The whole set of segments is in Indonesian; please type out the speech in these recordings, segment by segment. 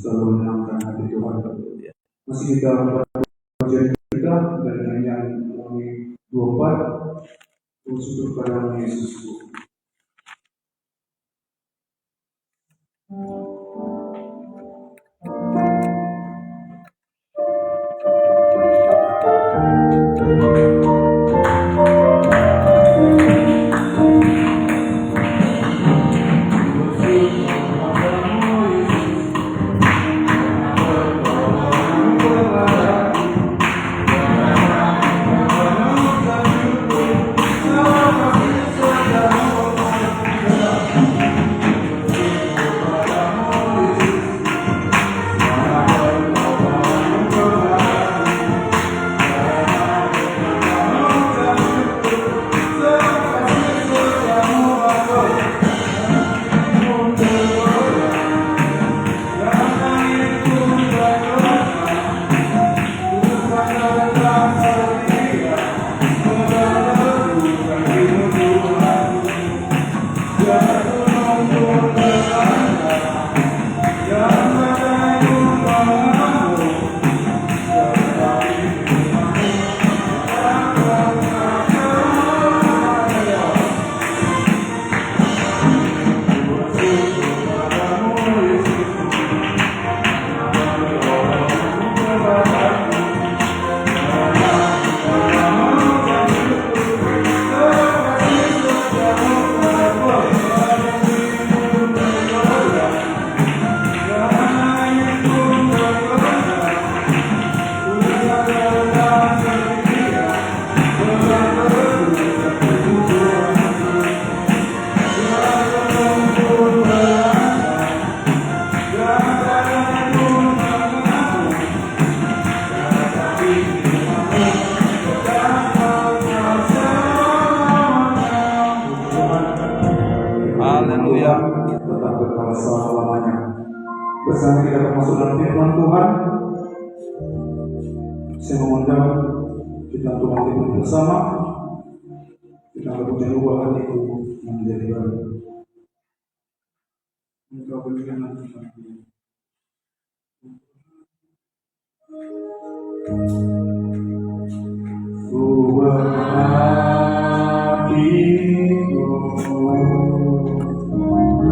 selalu menyenangkan hati Tuhan. Masih kita bagian kita dari nyanyian 24, bersyukur kepada Yesus. Bersama kita termasuk dalam firman Tuhan, saya mengundang kita untuk mati bersama. Kita akan berubah hatiku menjadi baru. Engkau berikan hati. Ubah hatiku menjadi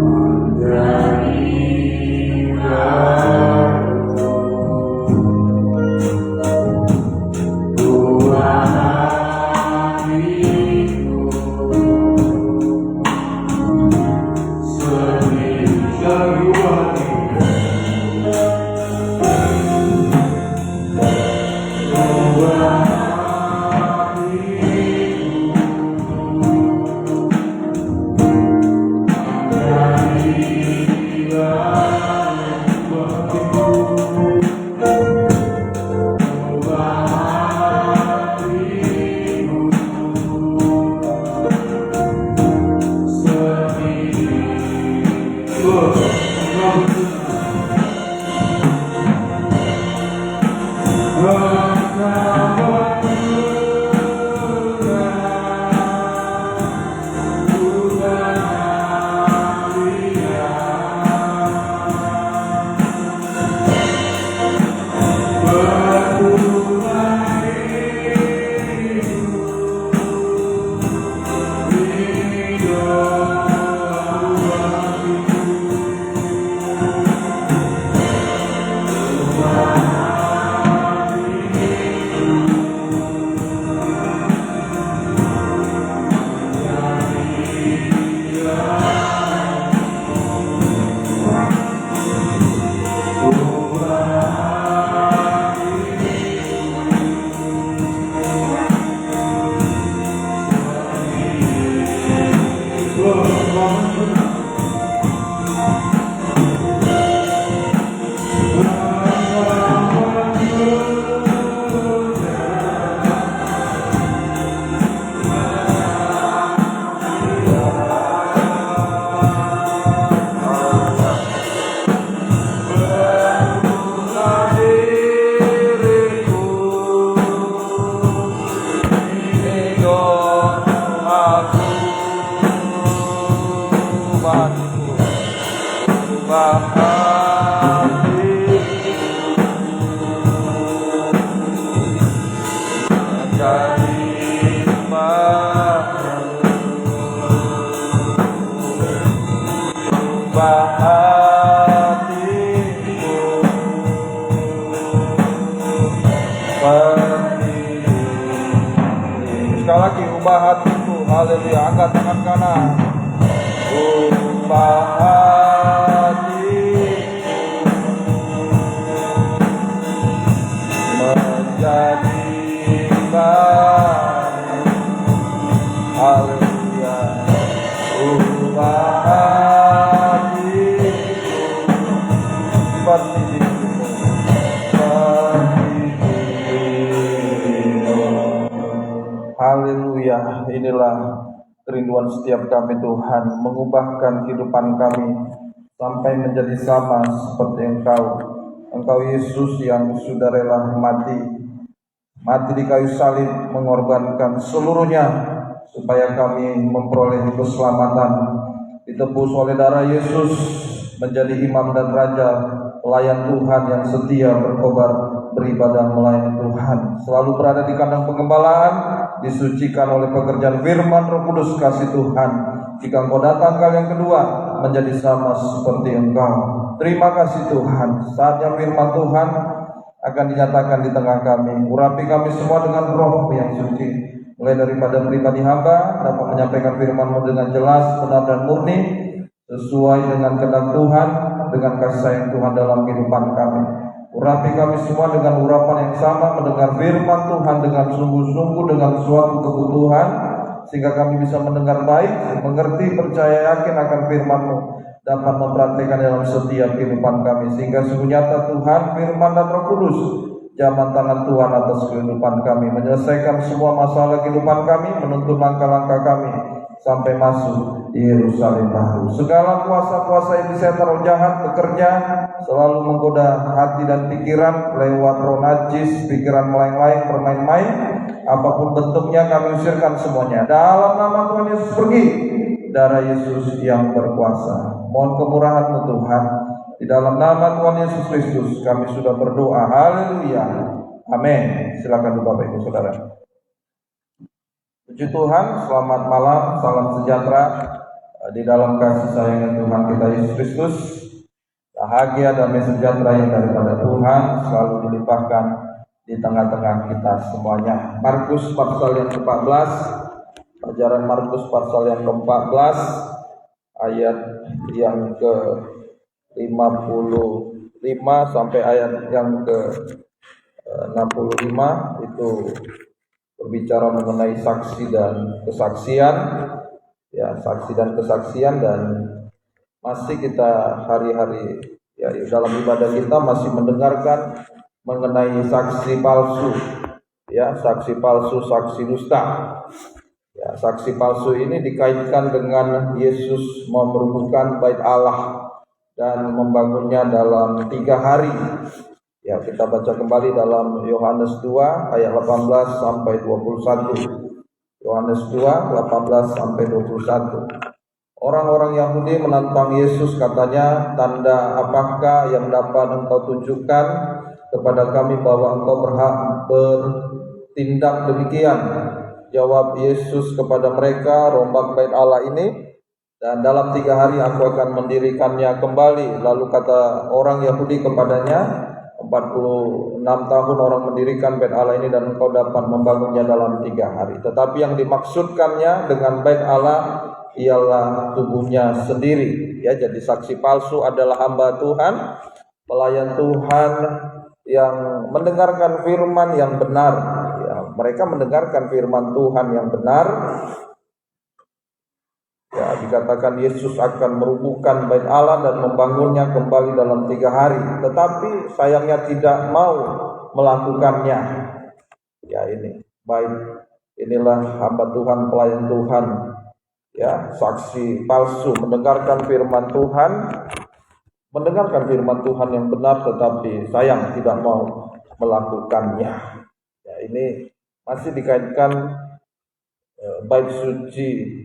Bahkan ubah hatiku. Haleluya. Angkat tangan kanan. Ubah hatiku menjadi baik. Haleluya. Ubah hatiku seperti dirimu, seperti dirimu. Haleluya. Inilah kerinduan setiap kami Tuhan, mengubahkan kehidupan kami sampai menjadi sama seperti Engkau Yesus yang sudah rela mati di kayu salib, mengorbankan seluruhnya supaya kami memperoleh keselamatan. Ditebus oleh darah Yesus, menjadi imam dan raja, pelayan Tuhan yang setia berkobar, beribadah melayani Tuhan, selalu berada di kandang pengembalaan, disucikan oleh pekerjaan firman Roh Kudus kasih Tuhan. Jika Engkau datang kali yang kedua, menjadi sama seperti Engkau. Terima kasih Tuhan, saatnya firman Tuhan akan dinyatakan di tengah kami. Urapi kami semua dengan Roh yang suci, mulai daripada pribadi hamba dapat menyampaikan firman-Mu dengan jelas, benar dan murni, sesuai dengan kehendak Tuhan, dengan kasih sayang Tuhan dalam kehidupan kami. Urapi kami semua dengan urapan yang sama, mendengar firman Tuhan dengan sungguh-sungguh, dengan suatu kebutuhan, sehingga kami bisa mendengar baik, mengerti, percaya, yakin akan firman-Mu, dapat mempraktikkan dalam setiap kehidupan kami, sehingga sungguh nyata Tuhan, firman dan Roh Kudus jaman tangan Tuhan atas kehidupan kami, menyelesaikan semua masalah kehidupan kami, menuntun langkah-langkah kami sampai masuk di Yerusalem baru. Segala kuasa-kuasa iblis setan roh jahat bekerja, selalu menggoda hati dan pikiran lewat roh najis, pikiran melayang-layang, bermain-main, apapun bentuknya kami usirkan semuanya. Dalam nama Tuhan Yesus pergi, darah Yesus yang berkuasa. Mohon kemurahan-Mu Tuhan. Di dalam nama Tuhan Yesus Kristus kami sudah berdoa. Haleluya. Amin. Silakan Bapak Ibu Saudara. Puji Tuhan, selamat malam, salam sejahtera di dalam kasih sayang Tuhan kita Yesus Kristus. Bahagia damai sejahtera yang daripada Tuhan selalu dilimpahkan di tengah-tengah kita semuanya. Markus pasal yang ke-14, pelajaran Markus pasal yang ke-14 ayat yang ke-55 sampai ayat yang ke-65 itu berbicara mengenai saksi dan kesaksian, ya, saksi dan kesaksian. Dan masih kita hari-hari, ya, dalam ibadah kita masih mendengarkan mengenai saksi palsu, ya, saksi palsu, saksi dusta. Ya, saksi palsu ini dikaitkan dengan Yesus mau merubuhkan bait Allah dan membangunnya dalam 3 hari. Ya, kita baca kembali dalam Yohanes 2 ayat 18 sampai 21. Yohanes 2 18 sampai 21. Orang-orang Yahudi menantang Yesus, katanya, tanda apakah yang dapat Engkau tunjukkan kepada kami bahwa Engkau berhak bertindak demikian? Jawab Yesus kepada mereka, rombak bait Allah ini, dan dalam 3 hari aku akan mendirikannya kembali. Lalu kata orang Yahudi kepadanya, 46 tahun orang mendirikan bait Allah ini dan engkau dapat membangunnya dalam 3 hari. Tetapi yang dimaksudkannya dengan bait Allah ialah tubuhnya sendiri. Ya, jadi saksi palsu adalah hamba Tuhan, pelayan Tuhan yang mendengarkan firman yang benar. Ya, mereka mendengarkan firman Tuhan yang benar. Ya, dikatakan Yesus akan merubuhkan bait Allah dan membangunnya kembali dalam 3 hari. Tetapi sayangnya tidak mau melakukannya. Ya, ini baik. Inilah hamba Tuhan, pelayan Tuhan. Ya, saksi palsu mendengarkan firman Tuhan, mendengarkan firman Tuhan yang benar, tetapi sayang tidak mau melakukannya. Ya, ini masih dikaitkan bait suci.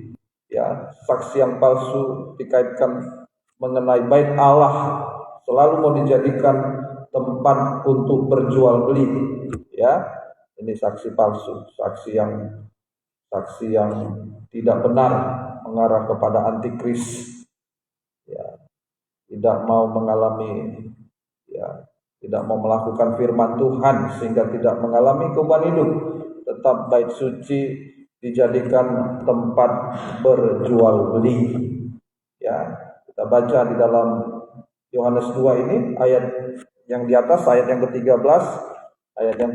Ya, saksi yang palsu dikaitkan mengenai bait Allah, selalu mau dijadikan tempat untuk berjual beli. Ya, ini saksi palsu, saksi yang tidak benar, mengarah kepada antikris. Ya, tidak mau mengalami, ya, tidak mau melakukan firman Tuhan sehingga tidak mengalami perubahan hidup. Tetap bait suci dijadikan tempat berjual beli. Ya, kita baca di dalam Yohanes 2 ini ayat yang di atas, ayat yang ke-13, ayat yang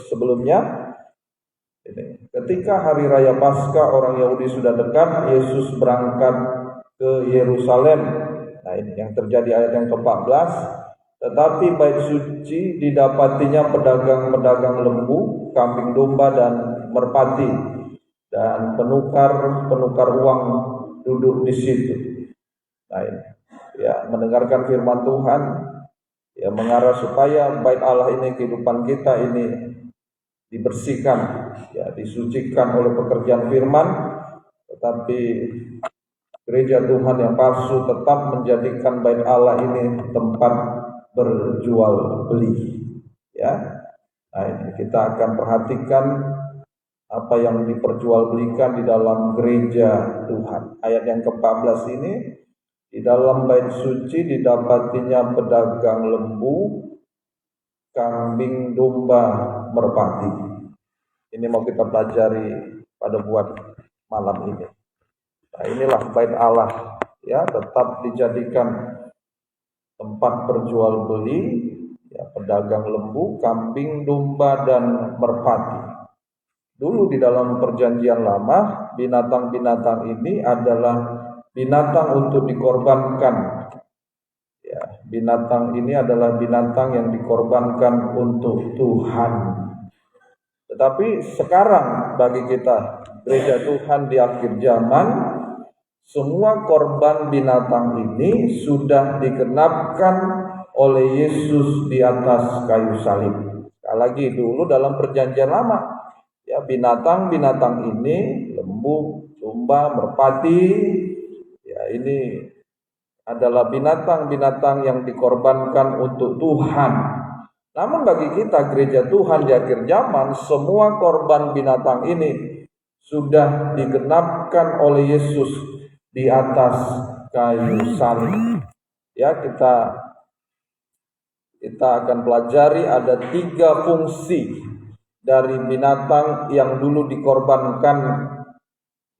sebelumnya. Ketika hari raya Paskah orang Yahudi sudah dekat, Yesus berangkat ke Yerusalem. Nah, ini yang terjadi ayat yang ke-14. Tetapi bait suci didapatinya pedagang-pedagang lembu, kambing domba dan merpati, dan penukar uang duduk di situ. Nah, ini ya, mendengarkan firman Tuhan ya, mengarah supaya bait Allah ini, kehidupan kita ini dibersihkan, ya, disucikan oleh pekerjaan firman. Tetapi gereja Tuhan yang palsu tetap menjadikan bait Allah ini tempat berjual beli. Ya, nah ini kita akan perhatikan apa yang diperjualbelikan di dalam gereja Tuhan. Ayat yang ke-14 ini, di dalam bait suci didapatinya pedagang lembu, kambing, domba, merpati. Ini mau kita pelajari pada buat malam ini. Nah, inilah bait Allah, ya, tetap dijadikan tempat berjual beli, ya, pedagang lembu, kambing, domba, dan merpati. Dulu di dalam perjanjian lama, binatang-binatang ini adalah binatang untuk dikorbankan. Ya, binatang ini adalah binatang yang dikorbankan untuk Tuhan. Tetapi sekarang bagi kita, gereja Tuhan di akhir zaman, semua korban binatang ini sudah digenapkan oleh Yesus di atas kayu salib. Sekali lagi, dulu dalam perjanjian lama, ya, binatang-binatang ini, lembu, domba, merpati, ya, ini adalah binatang-binatang yang dikorbankan untuk Tuhan. Namun bagi kita gereja Tuhan di akhir zaman, semua korban binatang ini sudah digenapkan oleh Yesus di atas kayu salib. Ya, kita akan pelajari ada 3 fungsi dari binatang yang dulu dikorbankan.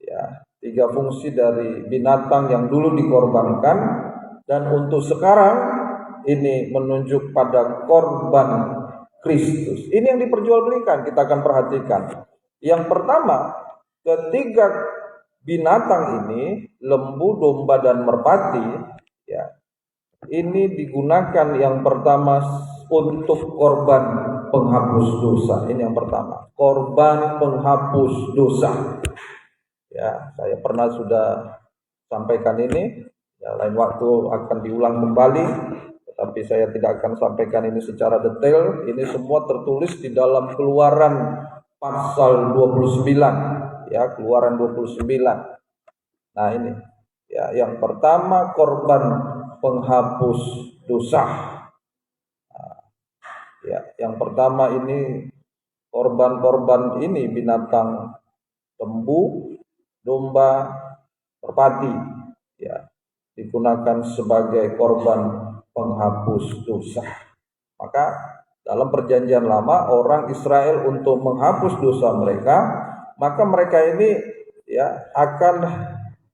Ya, 3 fungsi dari binatang yang dulu dikorbankan, dan untuk sekarang ini menunjuk pada korban Kristus. Ini yang diperjualbelikan, kita akan perhatikan. Yang pertama, ketiga binatang ini, lembu, domba, dan merpati, ya, ini digunakan yang pertama untuk korban penghapus dosa. Ini yang pertama, korban penghapus dosa. Ya, saya pernah sudah sampaikan ini, ya, lain waktu akan diulang kembali, tetapi saya tidak akan sampaikan ini secara detail. Ini semua tertulis di dalam Keluaran pasal 29, ya, Keluaran 29. Nah, ini ya, yang pertama korban penghapus dosa. Nah, ya, yang pertama ini korban-korban ini binatang lembu, domba, merpati, ya, digunakan sebagai korban penghapus dosa. Maka dalam perjanjian lama, orang Israel untuk menghapus dosa mereka, maka mereka ini, ya, akan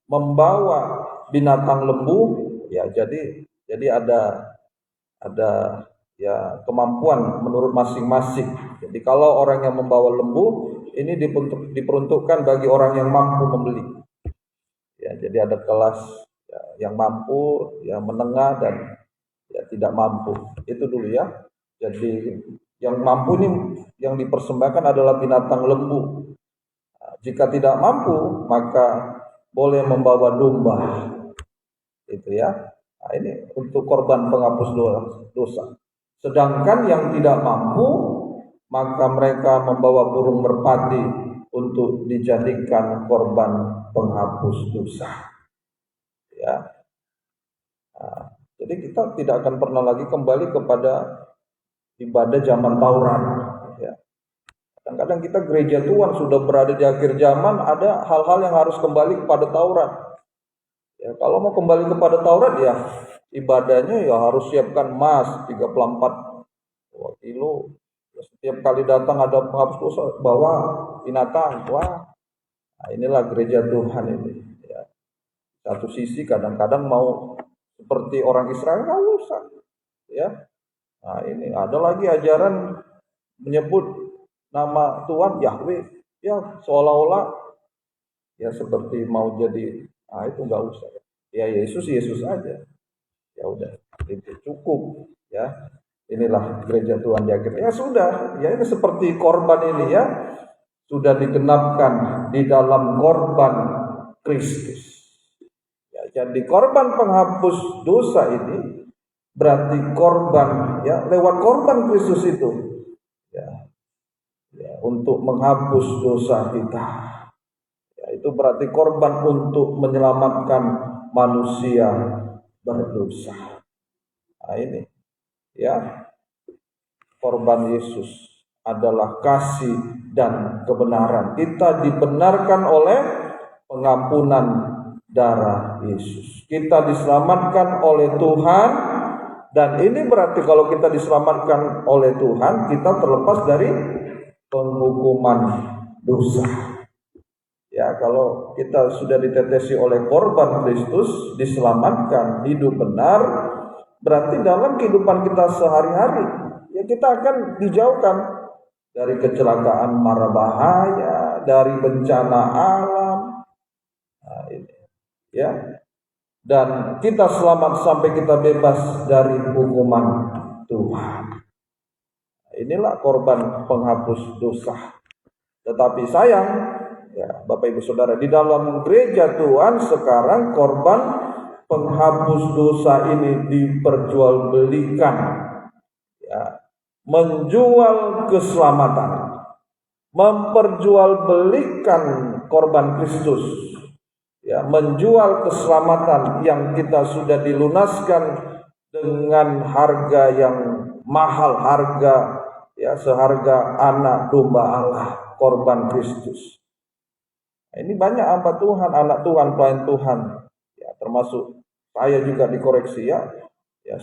membawa binatang lembu, ya, jadi ada ya, kemampuan menurut masing-masing. Jadi kalau orang yang membawa lembu ini diperuntukkan bagi orang yang mampu membeli. Ya, jadi ada kelas, ya, yang mampu, yang menengah, dan ya, tidak mampu. Itu dulu, ya. Jadi yang mampu ini yang dipersembahkan adalah binatang lembu. Nah, jika tidak mampu, maka boleh membawa domba. Itu, ya. Nah, ini untuk korban penghapus dosa. Sedangkan yang tidak mampu, maka mereka membawa burung merpati untuk dijadikan korban penghapus dosa. Ya. Nah, jadi kita tidak akan pernah lagi kembali kepada ibadah zaman Taurat. Ya. Kadang-kadang kita gereja Tuhan sudah berada di akhir zaman, ada hal-hal yang harus kembali kepada Taurat. Ya, kalau mau kembali kepada Taurat, ya ibadahnya ya harus siapkan emas 34 kilo. Setiap kali datang ada penghapus dosa, bawa binatang. Wah, Nah, inilah gereja Tuhan ini. Ya. Satu sisi kadang-kadang mau seperti orang Israel, nggak usah. Ya. Nah, ini ada lagi ajaran menyebut nama Tuhan Yahweh. Ya, seolah-olah ya seperti mau jadi, itu nggak usah. Ya Yesus aja. Ya udah, itu cukup. Ya, inilah gereja Tuhan di akhir. Ya sudah, ya ini seperti korban ini ya, sudah digenapkan di dalam korban Kristus. Ya, jadi korban penghapus dosa ini berarti korban ya lewat korban Kristus itu ya, ya untuk menghapus dosa kita. Ya, itu berarti korban untuk menyelamatkan manusia berdosa. Nah ini ya, korban Yesus adalah kasih dan kebenaran. Kita dibenarkan oleh pengampunan darah Yesus. Kita diselamatkan oleh Tuhan, dan ini berarti kalau kita diselamatkan oleh Tuhan, kita terlepas dari penghukuman dosa. Ya, kalau kita sudah ditetesi oleh korban Kristus, diselamatkan, hidup benar, berarti dalam kehidupan kita sehari-hari, ya kita akan dijauhkan dari kecelakaan mara bahaya, dari bencana alam, nah, ini, ya, dan kita selamat sampai kita bebas dari hukuman Tuhan. Inilah korban penghapus dosa. Tetapi sayang, ya Bapak Ibu Saudara, di dalam gereja Tuhan sekarang korban penghapus dosa ini diperjualbelikan, ya, menjual keselamatan, memperjualbelikan korban Kristus, ya, menjual keselamatan yang kita sudah dilunaskan dengan harga yang mahal, harga ya seharga anak domba Allah, korban Kristus. Nah, ini banyak hamba Tuhan, anak Tuhan, pelayan Tuhan, ya termasuk saya juga dikoreksi ya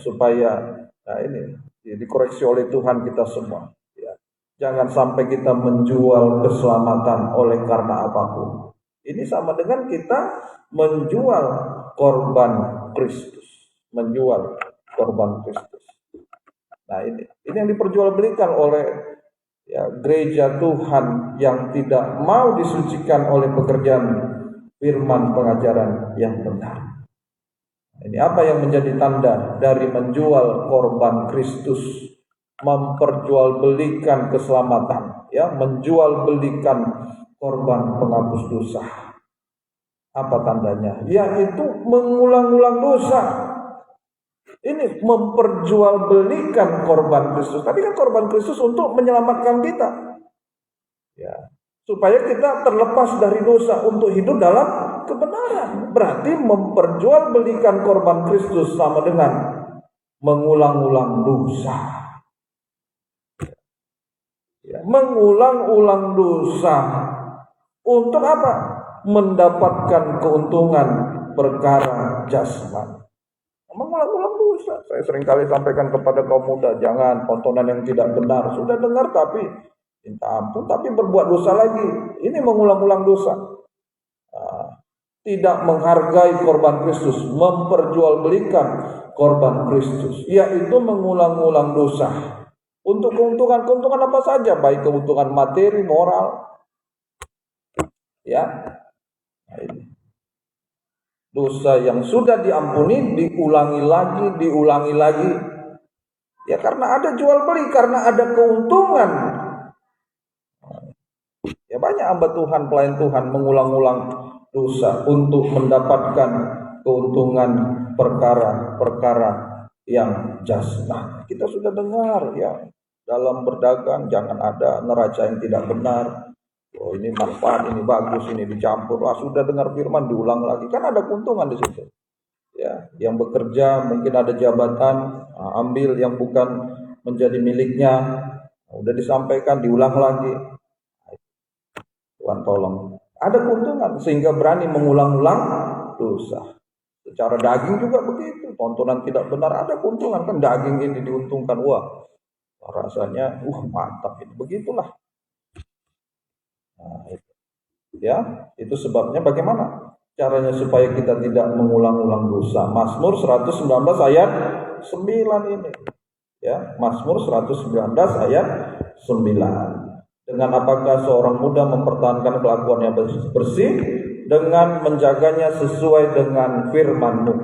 supaya ini dikoreksi oleh Tuhan kita semua. Ya. Jangan sampai kita menjual keselamatan oleh karena apapun. Ini sama dengan kita menjual korban Kristus, menjual korban Kristus. Nah ini yang diperjualbelikan oleh ya gereja Tuhan yang tidak mau disucikan oleh pekerjaan firman pengajaran yang benar. Ini apa yang menjadi tanda dari menjual korban Kristus, memperjualbelikan keselamatan, ya, menjualbelikan korban penghapus dosa. Apa tandanya? Yaitu mengulang-ulang dosa. Ini memperjualbelikan korban Kristus. Tadi kan korban Kristus untuk menyelamatkan kita, ya, supaya kita terlepas dari dosa untuk hidup dalam kebenaran. Berarti memperjualbelikan korban Kristus sama dengan mengulang-ulang dosa. Ya, mengulang-ulang dosa untuk apa? Mendapatkan keuntungan perkara jasmani. Mengulang-ulang dosa. Saya seringkali sampaikan kepada kaum muda, jangan tontonan yang tidak benar. Sudah dengar tapi minta ampun, tapi berbuat dosa lagi. Ini mengulang-ulang dosa. Tidak menghargai korban Kristus, memperjualbelikan korban Kristus, yaitu mengulang-ulang dosa untuk keuntungan apa saja, baik keuntungan materi, moral, ya. Nah, ini dosa yang sudah diampuni diulangi lagi, ya karena ada jual beli, karena ada keuntungan. Ya banyak hamba Tuhan, pelayan Tuhan mengulang-ulang dosa untuk mendapatkan keuntungan perkara-perkara yang jasmani. Kita sudah dengar ya, dalam berdagang jangan ada neraca yang tidak benar. Oh ini manfaat, ini bagus, ini dicampur. Sudah dengar firman diulang lagi. Kan ada keuntungan di situ. Ya, yang bekerja mungkin ada jabatan, ambil yang bukan menjadi miliknya. Udah disampaikan diulang lagi. Tuhan tolong. Ada keuntungan sehingga berani mengulang-ulang dosa. Secara daging juga begitu. Tontonan tidak benar ada keuntungan, kan daging ini diuntungkan. Wah, rasanya mantap ini. Begitulah. Nah, itu. Ya, itu sebabnya bagaimana caranya supaya kita tidak mengulang-ulang dosa. Mazmur 119 ayat 9 ini. Ya, Mazmur 119 ayat 9. Dengan apakah seorang muda mempertahankan kelakuannya bersih? Dengan menjaganya sesuai dengan firman-Mu.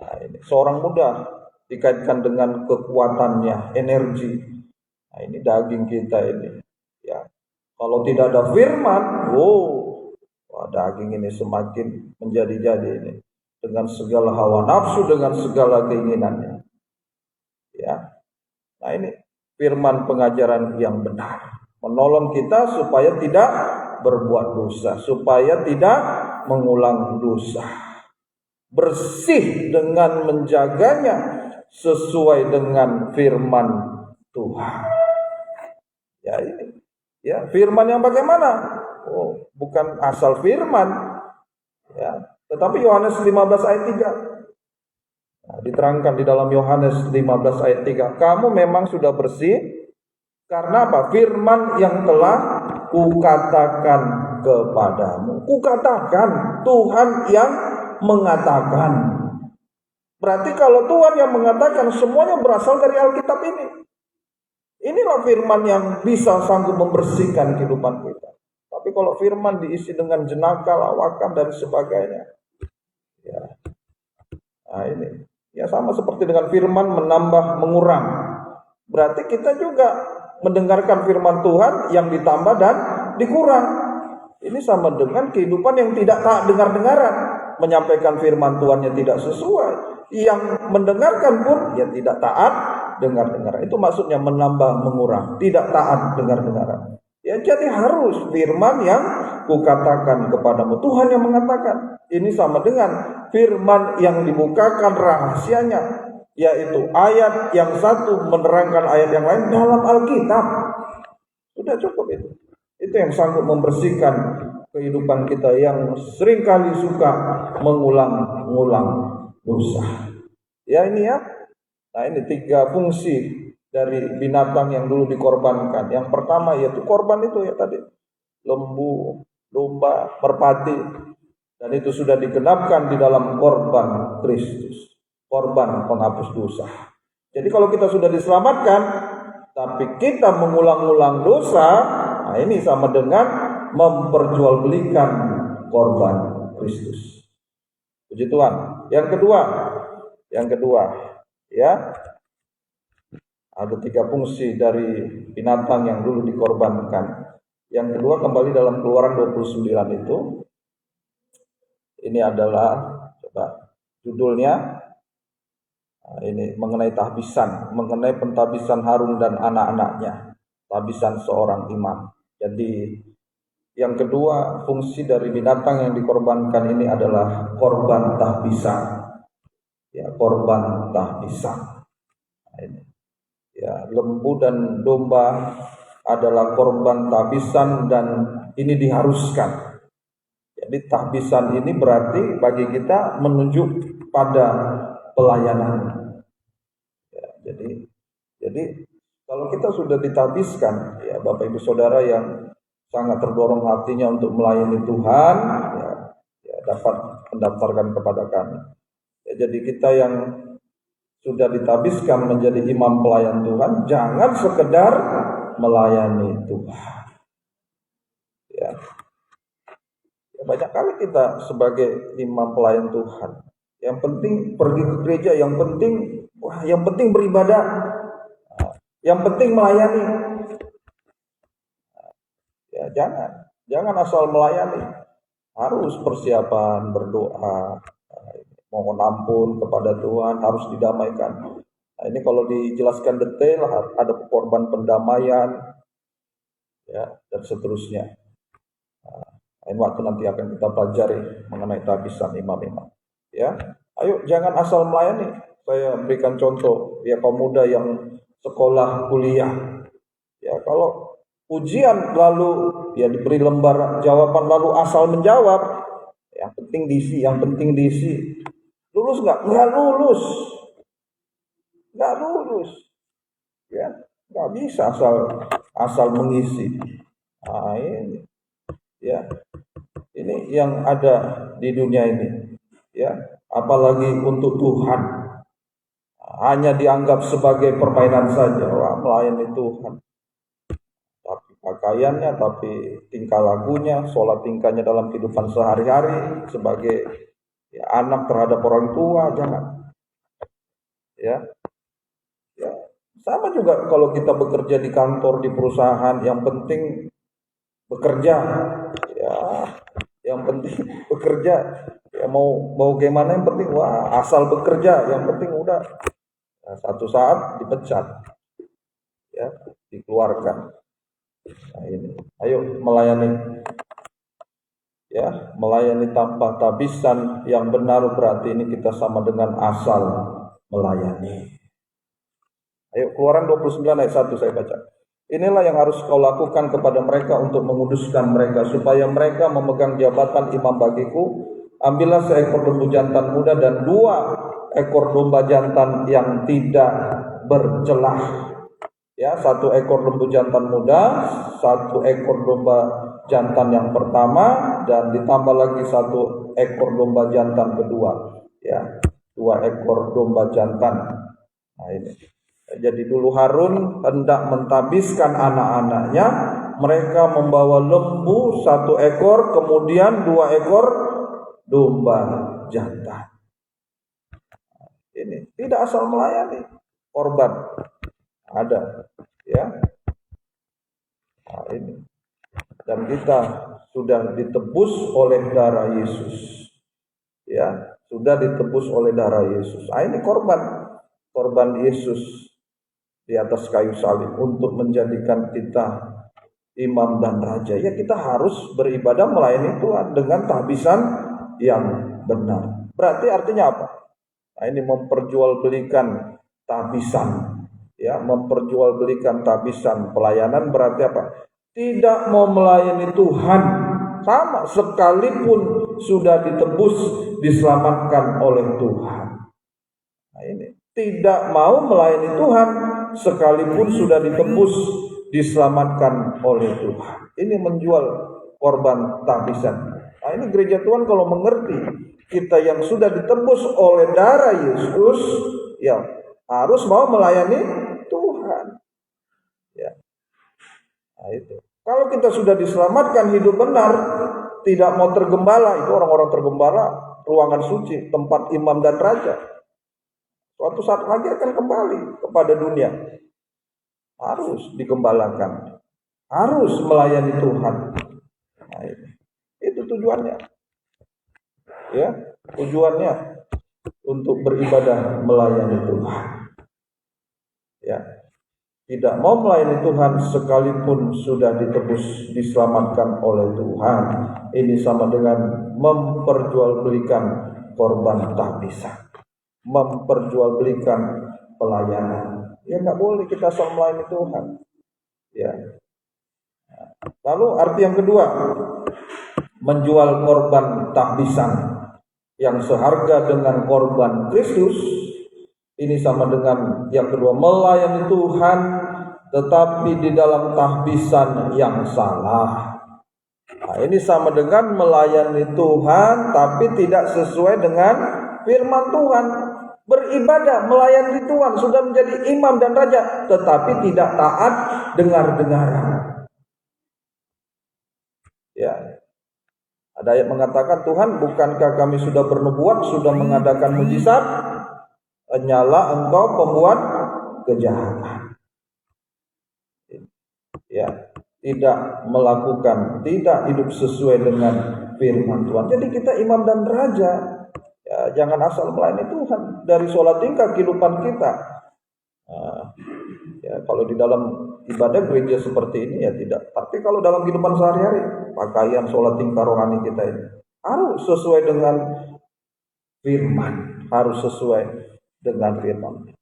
Nah, ini seorang muda dikaitkan dengan kekuatannya, energi. Nah, ini daging kita ini. Ya, kalau tidak ada firman, daging ini semakin menjadi-jadi ini dengan segala hawa nafsu, dengan segala keinginannya. Ya, nah ini firman pengajaran yang benar, menolong kita supaya tidak berbuat dosa, supaya tidak mengulang dosa, bersih dengan menjaganya sesuai dengan firman Tuhan. Ya ini, ya firman yang bagaimana? Bukan asal firman, ya, tetapi Yohanes 15 ayat 3. Nah, diterangkan di dalam Yohanes 15 ayat 3, kamu memang sudah bersih karena apa? Firman yang telah kukatakan kepadamu. Kukatakan, Tuhan yang mengatakan. Berarti kalau Tuhan yang mengatakan, semuanya berasal dari Alkitab ini. Inilah firman yang bisa sanggup membersihkan kehidupan kita. Tapi kalau firman diisi dengan jenaka, lawakan, dan sebagainya, ya, nah ini, ya sama seperti dengan firman menambah, mengurang. Berarti kita juga mendengarkan firman Tuhan yang ditambah dan dikurang. Ini sama dengan kehidupan yang tidak taat dengar-dengaran. Menyampaikan firman Tuhan yang tidak sesuai. Yang mendengarkan pun ya tidak taat dengar-dengaran. Itu maksudnya menambah, mengurang. Tidak taat dengar-dengaran. Ya, jadi harus firman yang kukatakan kepadamu. Tuhan yang mengatakan. Ini sama dengan firman yang dibukakan rahasianya, yaitu ayat yang satu menerangkan ayat yang lain dalam Alkitab. Sudah cukup itu. Itu yang sanggup membersihkan kehidupan kita yang seringkali suka mengulang-ulang dosa. Ya ini ya. Nah ini 3 fungsi dari binatang yang dulu dikorbankan. Yang pertama yaitu korban itu ya tadi. Lembu, domba, merpati. Dan itu sudah digenapkan di dalam korban Kristus. Korban penghapus dosa. Jadi kalau kita sudah diselamatkan, tapi kita mengulang-ulang dosa, nah ini sama dengan memperjualbelikan korban Kristus. Puji Tuhan. Yang kedua, ya, ada 3 fungsi dari binatang yang dulu dikorbankan. Yang kedua kembali dalam Keluaran 29 itu. Ini adalah, coba judulnya, nah, ini mengenai tahbisan, mengenai pentabisan Harun dan anak-anaknya, tahbisan seorang imam. Jadi yang kedua fungsi dari binatang yang dikorbankan ini adalah korban tahbisan. Ya, korban tahbisan. Nah, ini. Ya, lembu dan domba adalah korban tahbisan dan ini diharuskan. Jadi tahbisan ini berarti bagi kita menunjuk pada pelayanan. Ya, jadi kalau kita sudah ditahbiskan, ya Bapak Ibu Saudara yang sangat terdorong hatinya untuk melayani Tuhan, ya dapat mendaftarkan kepada kami. Ya, jadi kita yang sudah ditahbiskan menjadi imam pelayan Tuhan, jangan sekedar melayani Tuhan. Ya. Banyak kali kita sebagai imam pelayan Tuhan, yang penting pergi ke gereja, yang penting beribadah, yang penting melayani. Ya, jangan asal melayani, harus persiapan, berdoa, mohon ampun kepada Tuhan, harus didamaikan. Nah, ini kalau dijelaskan detail, ada korban pendamaian, ya, dan seterusnya. Lain waktu nanti akan kita pelajari mengenai tahbisan imam-imam. Ya, ayo jangan asal melayani. Saya berikan contoh, ya kaum muda yang sekolah kuliah. Ya kalau ujian lalu ya diberi lembar jawaban lalu asal menjawab, yang penting diisi. Lulus nggak? Nggak lulus. Ya, nggak bisa asal mengisi. Nah, ini. Ya, yang ada di dunia ini, ya, apalagi untuk Tuhan, hanya dianggap sebagai permainan saja. Wah, melayani Tuhan, tapi pakaiannya, tapi tingkah lakunya, sholat tingkahnya dalam kehidupan sehari-hari sebagai ya, anak terhadap orang tua, jangan. Ya, ya, sama juga kalau kita bekerja di kantor, di perusahaan, yang penting bekerja, ya, yang penting bekerja, ya mau gimana, yang penting wah asal bekerja, yang penting udah. Nah, satu saat dipecat, ya, dikeluarkan. Nah, ini, ayo melayani, ya, melayani tanpa tabisan yang benar, berarti ini kita sama dengan asal melayani. Ayo, Keluaran 29 ayat 1 saya baca. Inilah yang harus kau lakukan kepada mereka untuk menguduskan mereka, supaya mereka memegang jabatan imam bagiku. Ambillah seekor lembu jantan muda dan 2 ekor domba jantan yang tidak bercelah. Ya, 1 ekor lembu jantan muda, 1 ekor domba jantan yang pertama, dan ditambah lagi 1 ekor domba jantan kedua. Ya, 2 ekor domba jantan. Nah, ini. Jadi dulu Harun hendak mentabiskan anak-anaknya, mereka membawa lembu 1 ekor, kemudian 2 ekor domba jantan. Ini tidak asal melayani, korban ada, ya. Nah, ini. Dan kita sudah ditebus oleh darah Yesus, ya, sudah ditebus oleh darah Yesus. Nah, ini korban Yesus di atas kayu salib untuk menjadikan kita imam dan raja. Ya, kita harus beribadah melayani Tuhan dengan tahbisan yang benar. Berarti artinya apa? Nah, ini memperjualbelikan tahbisan, ya, memperjualbelikan tahbisan pelayanan berarti apa? Tidak mau melayani Tuhan, sama sekalipun sudah ditebus, diselamatkan oleh Tuhan. Nah, ini tidak mau melayani Tuhan sekalipun sudah ditebus, diselamatkan oleh Tuhan. Ini menjual korban tahbisan. Nah, ini gereja Tuhan kalau mengerti kita yang sudah ditebus oleh darah Yesus, ya, harus mau melayani Tuhan. Ya. Nah, itu. Kalau kita sudah diselamatkan hidup benar, tidak mau tergembala, itu orang-orang tergembala ruangan suci, tempat imam dan raja. Suatu saat lagi akan kembali kepada dunia. Harus digembalakan, harus melayani Tuhan. Nah, itu tujuannya. Ya, tujuannya untuk beribadah melayani Tuhan. Ya, tidak mau melayani Tuhan sekalipun sudah ditebus, diselamatkan oleh Tuhan. Ini sama dengan memperjualbelikan korban tahbisan, memperjualbelikan pelayanan. Ya, nggak boleh kita asal melayani Tuhan. Ya. Lalu arti yang kedua, menjual korban tahbisan yang seharga dengan korban Kristus. Ini sama dengan yang kedua, melayani Tuhan tetapi di dalam tahbisan yang salah. Nah, ini sama dengan melayani Tuhan tapi tidak sesuai dengan firman Tuhan. Beribadah melayani Tuhan, sudah menjadi imam dan raja, tetapi tidak taat dengar-dengaran. Ya, ada ayat mengatakan, Tuhan, bukankah kami sudah bernubuat, sudah mengadakan mujizat, nyala engkau pembuat kejahatan. Ya, tidak melakukan, tidak hidup sesuai dengan firman Tuhan. Jadi kita imam dan raja, ya, jangan asal melayani Tuhan dari sholat tingkah kehidupan kita. Ya, kalau di dalam ibadah gereja seperti ini ya tidak. Tapi kalau dalam kehidupan sehari-hari, pakaian, sholat tingkah rohani kita ini harus sesuai dengan firman, harus sesuai dengan firman.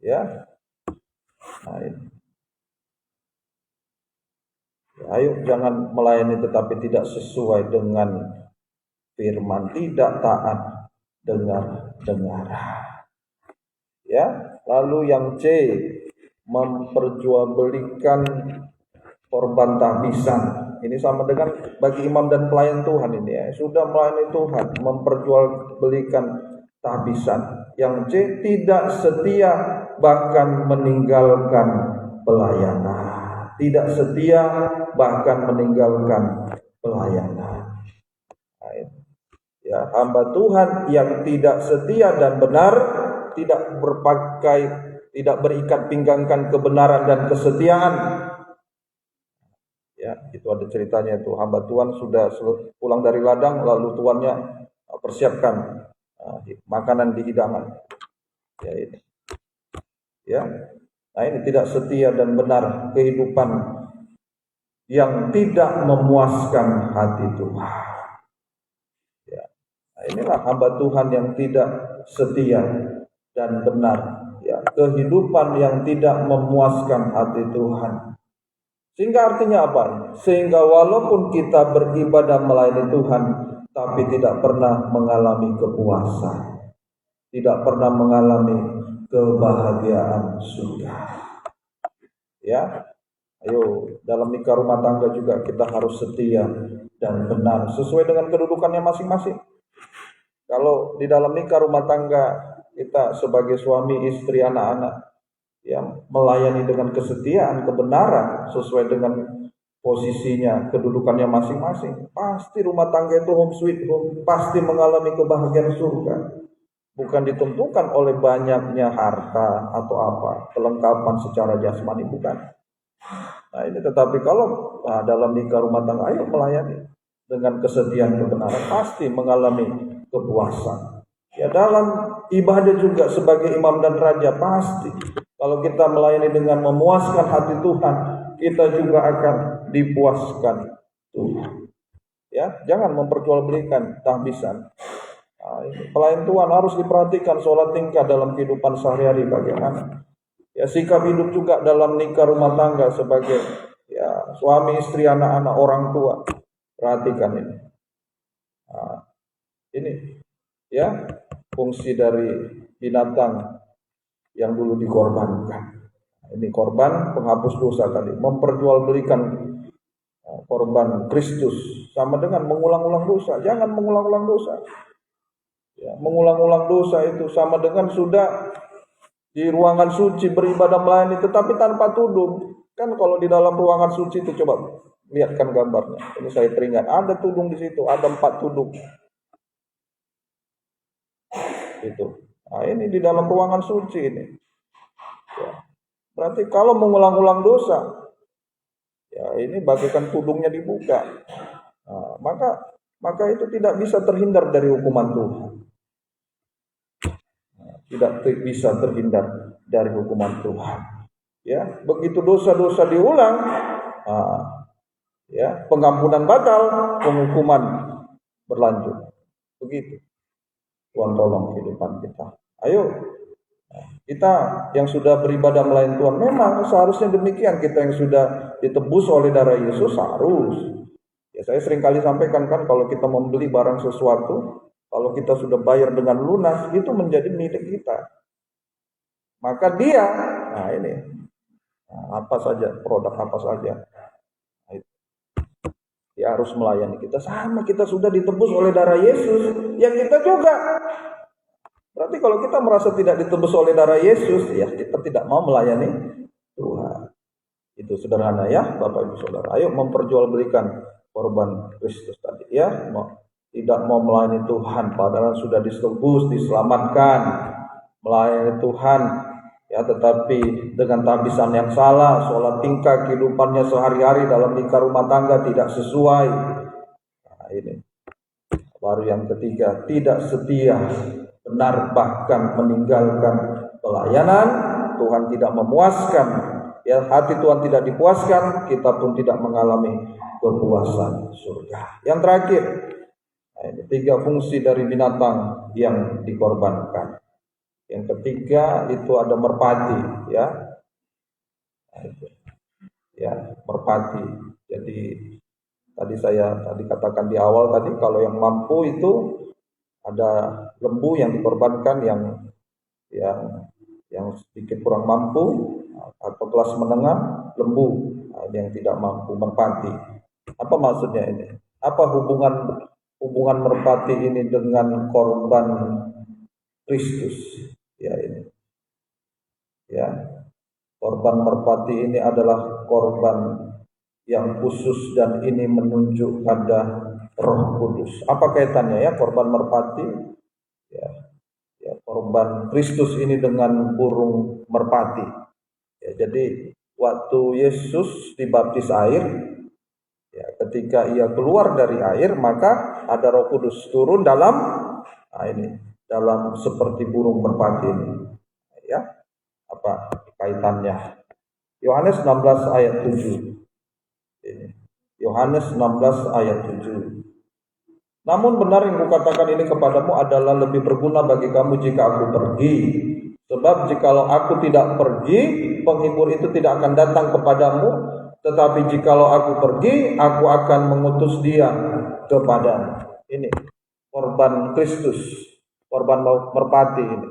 Ya, nah, ini. Ya, ayo jangan melayani tetapi tidak sesuai dengan firman, tidak taat dengar-dengaran. Ya, lalu yang C, memperjualbelikan korban tahbisan Ini sama dengan bagi imam dan pelayan Tuhan ini ya. Sudah melayani Tuhan, memperjualbelikan tahbisan. Yang C, tidak setia bahkan meninggalkan pelayanan. Tidak setia bahkan meninggalkan pelayanan. Ya, hamba Tuhan yang tidak setia dan benar, tidak berikat pinggangkan kebenaran dan kesetiaan. Ya, itu ada ceritanya itu. Hamba Tuhan sudah pulang dari ladang, lalu tuannya persiapkan makanan di hidangan. Ya, ini. Ya. Nah, ini tidak setia dan benar, kehidupan yang tidak memuaskan hati Tuhan. Ya. Nah, inilah hamba Tuhan yang tidak setia dan benar. Ya, kehidupan yang tidak memuaskan hati Tuhan. Sehingga artinya apa? Sehingga walaupun kita beribadah melayani Tuhan, tapi tidak pernah mengalami kepuasan, tidak pernah mengalami kebahagiaan surga. Ya, ayo dalam nikah rumah tangga juga kita harus setia dan benar sesuai dengan kedudukannya masing-masing. Kalau di dalam nikah rumah tangga kita sebagai suami, istri, anak-anak yang melayani dengan kesetiaan, kebenaran sesuai dengan posisinya, kedudukannya masing-masing, pasti rumah tangga itu home sweet home, pasti mengalami kebahagiaan surga. Bukan ditentukan oleh banyaknya harta atau apa, kelengkapan secara jasmani, bukan. Nah ini, tetapi kalau dalam nikah rumah tangga, ayo melayani dengan kesetiaan, kebenaran, pasti mengalami kepuasan. Ya, dalam ibadah juga sebagai imam dan raja, pasti kalau kita melayani dengan memuaskan hati Tuhan, kita juga akan dipuaskan Tuhan. Ya, jangan memperjualbelikan tahbisan. Nah, pelayan Tuhan harus diperhatikan sholat tingkah dalam kehidupan sehari-hari bagaimana. Ya, sikap hidup juga dalam nikah rumah tangga sebagai ya suami, istri, anak-anak, orang tua. Perhatikan ini. Nah, ini ya fungsi dari binatang yang dulu dikorbankan. Ini korban penghapus dosa tadi, memperjualbelikan korban Kristus sama dengan mengulang-ulang dosa. Jangan mengulang-ulang dosa. Ya, mengulang-ulang dosa itu sama dengan sudah di ruangan suci beribadah melayani tetapi tanpa tudung. Kan kalau di dalam ruangan suci itu, coba lihatkan gambarnya. Ini saya teringat, ada tudung di situ, ada 4 tudung. Itu. Nah, ini di dalam ruangan suci ini. Ya. Berarti kalau mengulang-ulang dosa, ya ini bagaikan tudungnya dibuka. Nah, maka itu tidak bisa terhindar dari hukuman Tuhan. Nah, tidak bisa terhindar dari hukuman Tuhan. Ya, begitu dosa-dosa diulang, ya pengampunan batal, penghukuman berlanjut. Begitu. Tuhan tolong kehidupan kita. Ayo, kita yang sudah beribadah melayani Tuhan, memang seharusnya demikian. Kita yang sudah ditebus oleh darah Yesus harus. Ya, saya sering kali sampaikan kan, kalau kita membeli barang sesuatu, kalau kita sudah bayar dengan lunas, itu menjadi milik kita. Maka dia, nah ini, apa saja, produk apa saja, dia harus melayani kita. Sama, kita sudah ditebus oleh darah Yesus, yang kita juga. Berarti kalau kita merasa tidak ditebus oleh darah Yesus, ya kita tidak mau melayani Tuhan. Itu sederhana ya, Bapak Ibu Saudara. Ayo memperjualbelikan korban Kristus tadi ya. Tidak mau melayani Tuhan padahal sudah ditebus, diselamatkan, melayani Tuhan ya, tetapi dengan tahbisan yang salah, sholat tingkah, kehidupannya sehari-hari dalam nikah rumah tangga tidak sesuai. Nah, ini baru yang ketiga, tidak setia, benar bahkan meninggalkan pelayanan. Tuhan tidak memuaskan, ya hati Tuhan tidak dipuaskan, kita pun tidak mengalami kepuasan surga. Yang terakhir, nah ini 3 fungsi dari binatang yang dikorbankan. Yang ketiga itu ada merpati, ya. Nah, itu. Ya, merpati. Jadi saya katakan di awal tadi, kalau yang mampu itu ada lembu yang dikorbankan, yang sedikit kurang mampu atau kelas menengah, lembu yang tidak mampu, merpati. Apa maksudnya ini? Apa hubungan merpati ini dengan korban Kristus? Ya ini. Ya, korban merpati ini adalah korban yang khusus dan ini menunjuk pada Roh Kudus. Apa kaitannya ya korban merpati? Ya, ya korban Kristus ini dengan burung merpati. Ya, jadi waktu Yesus dibaptis air, ya, ketika ia keluar dari air maka ada Roh Kudus turun dalam dalam seperti burung merpati ini. Ya, apa kaitannya? Yohanes 16 ayat 7. Ini. Yohanes 16 ayat 7. Namun benar yang kukatakan ini kepadamu adalah lebih berguna bagi kamu jika aku pergi. Sebab jikalau aku tidak pergi, penghibur itu tidak akan datang kepadamu. Tetapi jikalau aku pergi, aku akan mengutus dia kepadamu. Ini korban Kristus, korban merpati ini.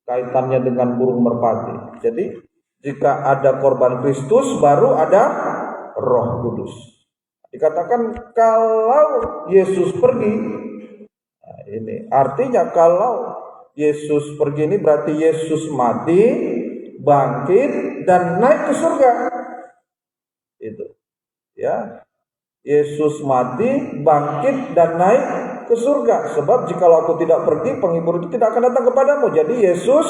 Kaitannya dengan burung merpati. Jadi jika ada korban Kristus, baru ada Roh Kudus. Dikatakan kalau Yesus pergi, nah ini artinya kalau Yesus pergi ini berarti Yesus mati, bangkit dan naik ke surga. Itu, ya. Yesus mati, bangkit dan naik ke surga. Sebab jikalau aku tidak pergi, penghibur itu tidak akan datang kepadamu. Jadi Yesus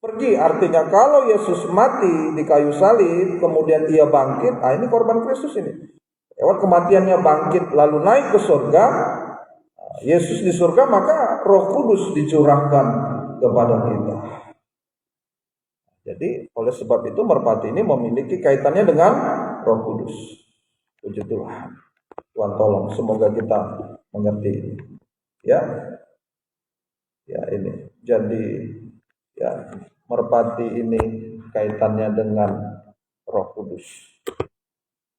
pergi, artinya kalau Yesus mati di kayu salib, kemudian ia bangkit, ini korban Kristus ini. Lewat kematiannya bangkit lalu naik ke surga, Yesus di surga, maka Roh Kudus dicurahkan kepada kita. Jadi oleh sebab itu merpati ini memiliki kaitannya dengan Roh Kudus. Puji Tuhan. Tuhan tolong, semoga kita mengerti. Ya, ya ini. Jadi ya merpati ini kaitannya dengan Roh Kudus.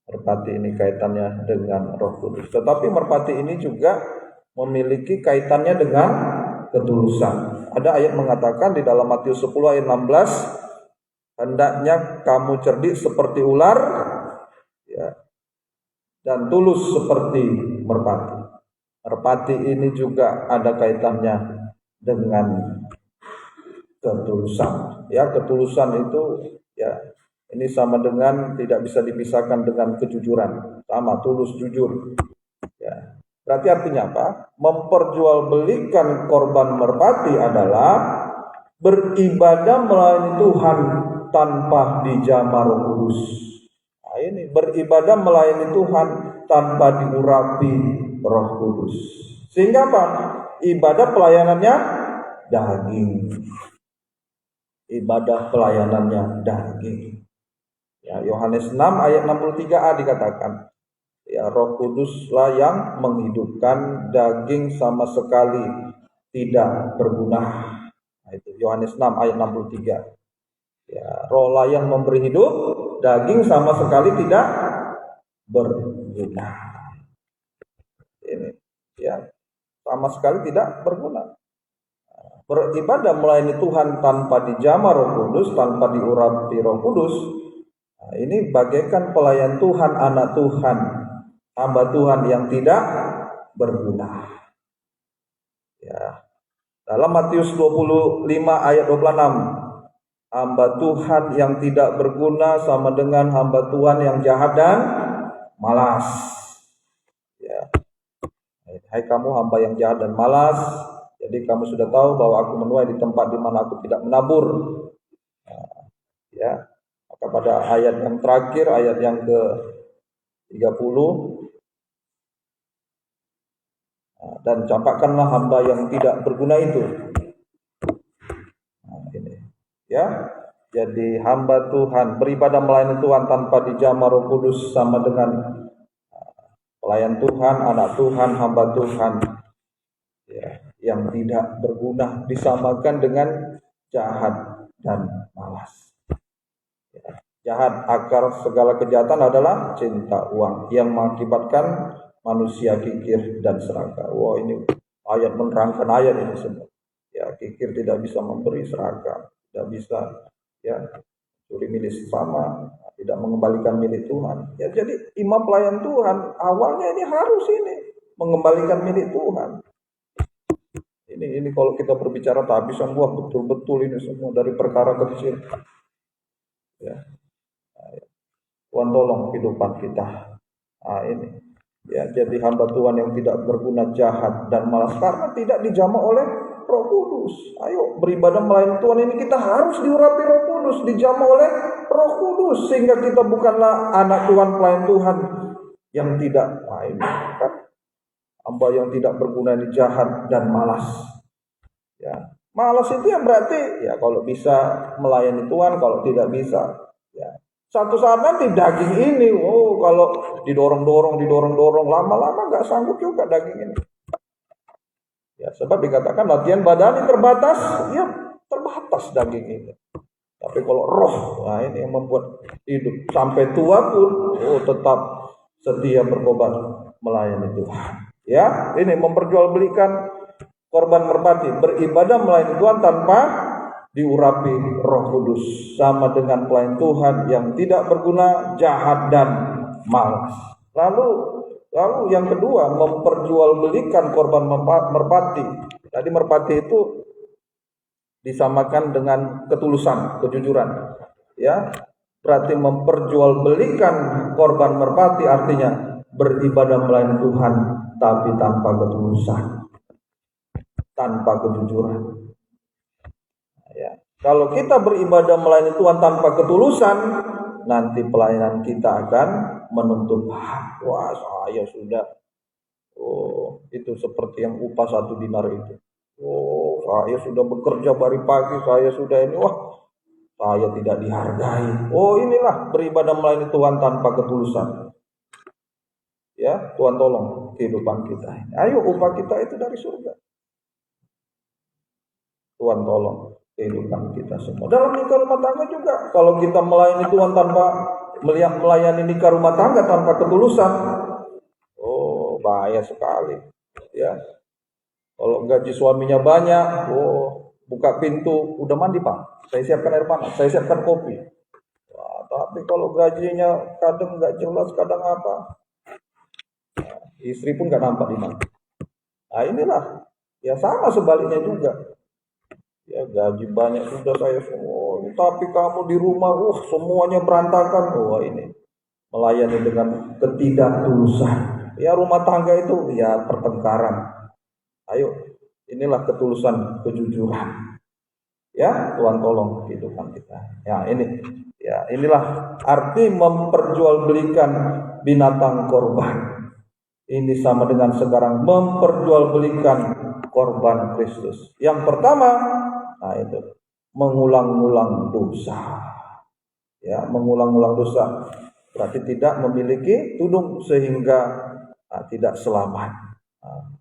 Merpati ini kaitannya dengan Roh Kudus. Tetapi merpati ini juga memiliki kaitannya dengan ketulusan. Ada ayat mengatakan di dalam Matius 10 ayat 16, hendaknya kamu cerdik seperti ular, ya, dan tulus seperti merpati. Merpati ini juga ada kaitannya dengan ketulusan. Ya, ketulusan itu ya ini sama dengan tidak bisa dipisahkan dengan kejujuran. Sama, tulus, jujur. Ya. Berarti artinya apa? Memperjualbelikan korban merpati adalah beribadah melayani Tuhan tanpa dijamah Roh Kudus. Nah, ini beribadah melayani Tuhan tanpa diurapi Roh Kudus. Sehingga apa? Ibadah pelayanannya daging. Ibadah pelayanannya daging. Ya, Yohanes 6 ayat 63a dikatakan, ya Roh Kuduslah yang menghidupkan, daging sama sekali tidak berguna. Nah, itu Yohanes 6 ayat 63. Ya, Roh lah yang memberi hidup, daging sama sekali tidak berguna. Ini ya, sama sekali tidak berguna. Beribadah melayani Tuhan tanpa dijamah Roh Kudus, tanpa diurapi Roh Kudus, nah, ini bagaikan pelayan Tuhan, anak Tuhan, hamba Tuhan yang tidak berguna. Ya. Dalam Matius 25 ayat 26, hamba Tuhan yang tidak berguna sama dengan hamba Tuhan yang jahat dan malas. Ya. Hai kamu hamba yang jahat dan malas, jadi kamu sudah tahu bahwa aku menuai di tempat di mana aku tidak menabur. Nah, ya. Maka pada ayat yang terakhir, ayat yang ke-30, dan campakkanlah hamba yang tidak berguna itu. Nah, ini, ya. Jadi hamba Tuhan beribadah melayani Tuhan tanpa dijamah Roh Kudus sama dengan pelayan Tuhan, anak Tuhan, hamba Tuhan, ya, yang tidak berguna, disamakan dengan jahat dan malas. Ya, jahat, akar segala kejahatan adalah cinta uang yang mengakibatkan manusia kikir dan serakah. Wah, ini ayat menerangkan ayat ini semua. Ya, kikir tidak bisa memberi, serakah tidak bisa ya curi milik sesama, tidak mengembalikan milik Tuhan. Ya, jadi imam pelayan Tuhan awalnya ini harus mengembalikan milik Tuhan. Ini kalau kita berbicara tabisan, wah betul-betul ini semua dari perkara kecil. Ya. Tuhan tolong kehidupan kita. Ini. Ya, jadi hamba Tuhan yang tidak berguna, jahat dan malas karena tidak dijamah oleh Roh Kudus. Ayo beribadah melayani Tuhan ini kita harus diurapi Roh Kudus, dijamah oleh Roh Kudus sehingga kita bukanlah anak Tuhan, pelayan Tuhan yang tidak. Ini kan hamba yang tidak berguna, ini jahat dan malas. Ya, malas itu yang berarti ya kalau bisa melayani Tuhan, kalau tidak bisa ya satu saat nanti daging ini, kalau didorong-dorong, lama-lama nggak sanggup juga daging ini. Ya, sebab dikatakan latihan badani terbatas, ya terbatas daging ini. Tapi kalau roh, nah ini yang membuat hidup sampai tua pun, tetap setia berkorban melayani Tuhan. Ya, ini memperjualbelikan korban merpati, beribadah melayani Tuhan tanpa diurapi Roh Kudus, sama dengan pelayan Tuhan yang tidak berguna, jahat dan malas. Lalu yang kedua, memperjualbelikan korban merpati. Tadi merpati itu disamakan dengan ketulusan, kejujuran. Ya, berarti memperjualbelikan korban merpati artinya beribadah melayani Tuhan tapi tanpa ketulusan, tanpa kejujuran. Ya. Kalau kita beribadah melayani Tuhan tanpa ketulusan, nanti pelayanan kita akan menuntut, wah saya sudah, itu seperti yang upah 1 dinar itu. Saya sudah bekerja dari pagi, saya sudah ini, saya tidak dihargai. Inilah beribadah melayani Tuhan tanpa ketulusan. Ya, Tuhan tolong kehidupan kita. Ayo, upah kita itu dari surga. Tuhan tolong kehidupan kita semua. Dalam nikah rumah tangga juga, kalau kita melayani Tuhan tanpa melayani nikah rumah tangga tanpa ketulusan, bahaya sekali. Ya, kalau gaji suaminya banyak, buka pintu, udah mandi Pak, saya siapkan air panas, saya siapkan kopi. Tapi kalau gajinya kadang nggak jelas, kadang apa, istri pun nggak nampak di mana. Nah inilah, ya sama sebaliknya juga. Ya gaji banyak sudah saya semua, tapi kamu di rumah, semuanya berantakan. Ini melayani dengan ketidaktulusan. Ya rumah tangga itu ya pertengkaran. Ayo, inilah ketulusan, kejujuran. Ya Tuhan tolong kehidupan kita. Ya inilah arti memperjualbelikan binatang korban. Ini sama dengan sekarang memperjualbelikan korban Kristus. Yang pertama, itu mengulang-ulang dosa. Ya, mengulang-ulang dosa berarti tidak memiliki tudung sehingga tidak selamat.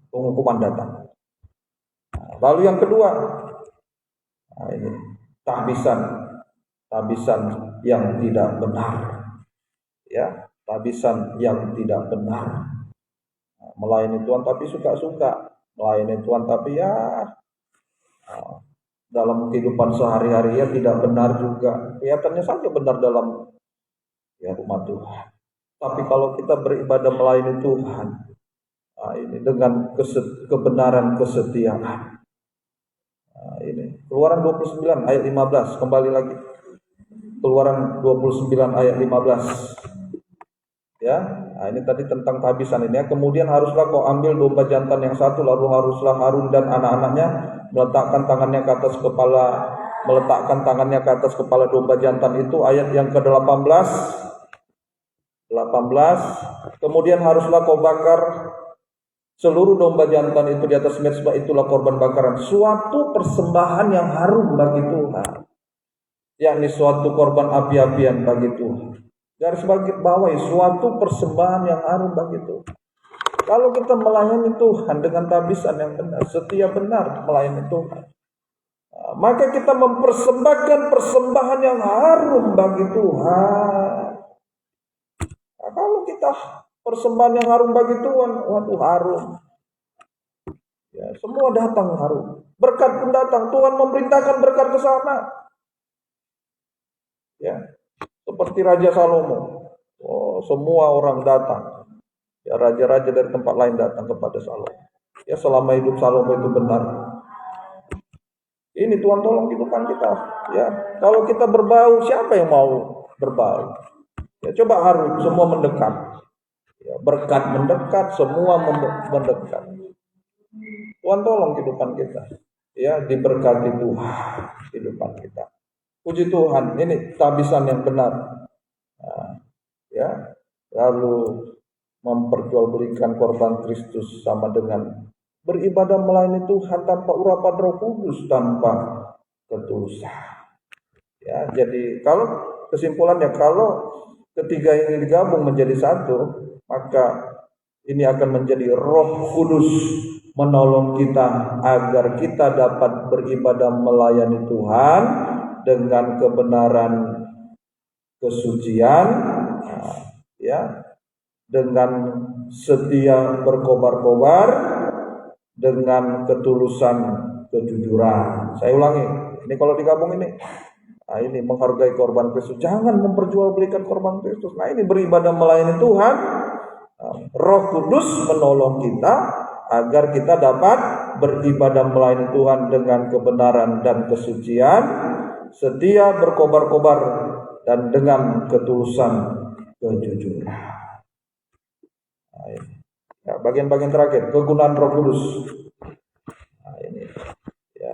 Penghukuman datang. Lalu yang kedua, ini tahbisan yang tidak benar. Ya, tahbisan yang tidak benar. Melayani Tuhan tapi suka-suka, melayani Tuhan tapi dalam kehidupan sehari-hari ya tidak benar juga. Kelihatannya saja benar dalam rumah Tuhan. Tapi kalau kita beribadah melayani Tuhan, ini dengan kebenaran, kesetiaan. Ini Keluaran 29 ayat 15, kembali lagi. Keluaran 29 ayat 15. Ya, ini tadi tentang tahbisan ini ya. Kemudian haruslah kau ambil domba jantan yang satu, lalu haruslah Harun dan anak-anaknya meletakkan tangannya ke atas kepala domba jantan itu. Ayat yang ke-18. Kemudian haruslah kau bakar seluruh domba jantan itu di atas mezbah, itulah korban bakaran, suatu persembahan yang harum bagi Tuhan, yakni suatu korban api-apian bagi Tuhan. Garis bawahi, suatu persembahan yang harum bagi Tuhan. Kalau kita melayani Tuhan dengan tahbisan yang benar, setia benar melayani Tuhan, maka kita mempersembahkan persembahan yang harum bagi Tuhan. Kalau kita persembahan yang harum bagi Tuhan, waduh harum. Ya, semua datang harum. Berkat pun datang. Tuhan memerintahkan berkat ke sana. Ya. seperti Raja Salomo. Oh, semua orang datang. Ya, raja-raja dari tempat lain datang kepada Salomo. Ya, selama hidup Salomo itu benar. Ini Tuhan tolong kehidupan kita. Ya, kalau kita berbau, siapa yang mau berbau? Ya, coba harus semua mendekat. Ya, berkat mendekat, semua mendekat. Tuhan tolong kehidupan kita. Ya, diberkati Tuhan kehidupan kita. Puji Tuhan, ini tabisan yang benar. Nah, ya, lalu memperjualbelikan korban Kristus sama dengan beribadah melayani Tuhan tanpa urapan Roh Kudus, tanpa ketulusan. Ya, jadi kalau kesimpulannya, kalau ketiga ini digabung menjadi satu, maka ini akan menjadi Roh Kudus menolong kita agar kita dapat beribadah melayani Tuhan dengan kebenaran, kesucian, ya, dengan setia berkobar-kobar, dengan ketulusan, kejujuran. Saya ulangi, ini kalau digabung ini, nah ini menghargai korban Kristus. Jangan memperjualbelikan korban Kristus. Nah ini beribadah melayani Tuhan. Roh Kudus menolong kita agar kita dapat beribadah melayani Tuhan dengan kebenaran dan kesucian, setia berkobar-kobar, dan dengan ketulusan, kejujuran. Nah, ini. Ya, bagian-bagian terakhir, kegunaan Roh Kudus. Nah, ini ya.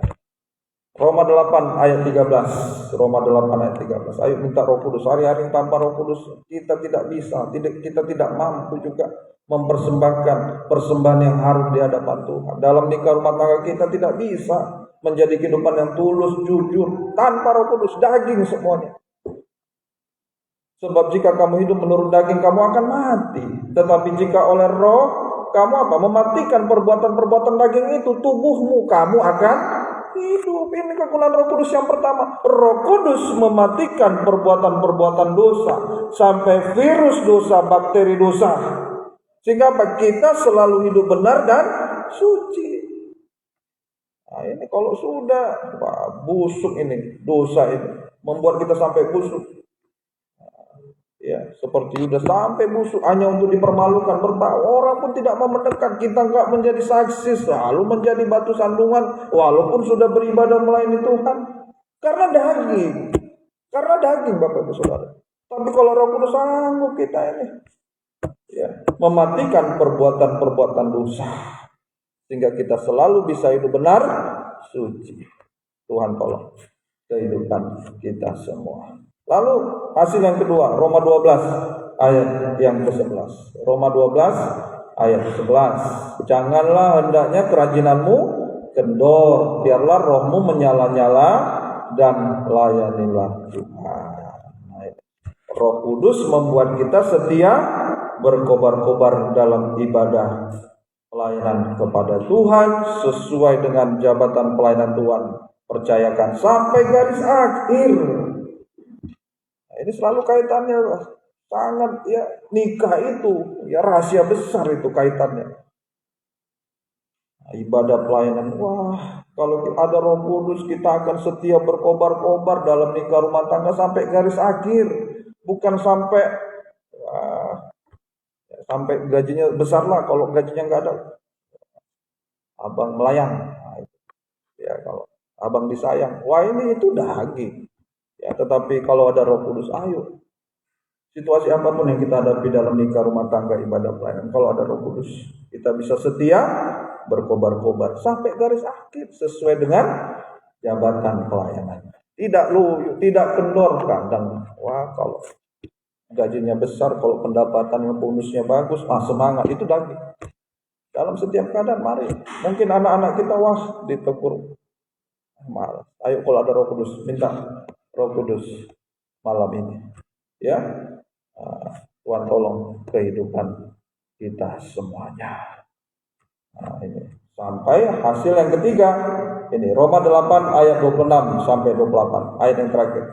Roma 8 ayat 13. Roma 8 ayat 13. Ayo minta Roh Kudus. Hari-hari tanpa Roh Kudus kita tidak bisa, kita tidak mampu juga mempersembahkan persembahan yang harus di hadapan Tuhan. Dalam nikah rumah tangga kita tidak bisa menjadi kehidupan yang tulus, jujur tanpa Roh Kudus, daging semuanya. Sebab jika kamu hidup menurut daging, kamu akan mati. Tetapi jika oleh Roh, kamu apa? Mematikan perbuatan-perbuatan daging itu, tubuhmu, kamu akan hidup. Ini kegunaan Roh Kudus yang pertama. Roh Kudus mematikan perbuatan-perbuatan dosa, sampai virus dosa, bakteri dosa. Sehingga apa? Kita selalu hidup benar dan suci. Nah ini kalau sudah busuk ini, dosa ini membuat kita sampai busuk. Ya, seperti Yudas sampai busuk hanya untuk dipermalukan, berbau. Orang pun tidak mau mendekat. Kita enggak menjadi saksi, selalu menjadi batu sandungan walaupun sudah beribadah melayani Tuhan. Karena daging Bapak Ibu Saudara. Tapi kalau Roh Kudus sanggup kita ini ya, mematikan perbuatan-perbuatan dosa sehingga kita selalu bisa hidup benar, suci. Tuhan tolong kehidupan kita semua. Lalu hasil yang kedua, Roma 12 ayat yang ke-11. Roma 12 ayat 11. Janganlah hendaknya kerajinanmu kendor, biarlah rohmu menyala-nyala dan layanilah Tuhan. Roh Kudus membuat kita setia berkobar-kobar dalam ibadah pelayanan kepada Tuhan sesuai dengan jabatan pelayanan Tuhan. Percayakan sampai garis akhir. Ini selalu kaitannya sangat ya, nikah itu ya rahasia besar itu kaitannya. Nah, ibadah pelayanan, wah kalau ada Roh Kudus kita akan setia berkobar-kobar dalam nikah rumah tangga sampai garis akhir, bukan sampai sampai gajinya besar lah. Kalau gajinya nggak ada, abang melayang. Nah, ya kalau abang disayang, wah ini itu daging. Ya, tetapi kalau ada Roh Kudus, ayo. Situasi apapun yang kita hadapi dalam nikah rumah tangga, ibadah pelayanan, kalau ada Roh Kudus, kita bisa setia berkobar-kobar sampai garis akhir sesuai dengan jabatan pelayanan. Tidak loyo, tidak kendor kadang. Wah, kalau gajinya besar, kalau pendapatan yang bonusnya bagus, semangat, itu daging. Dalam setiap keadaan, mari. Mungkin anak-anak kita ditegur. Malas. Ayo kalau ada Roh Kudus, minta Roh Kudus malam ini. Ya, Tuhan tolong kehidupan kita semuanya. Nah, ini sampai hasil yang ketiga. Ini Roma 8 ayat 26 sampai 28, ayat yang terakhir.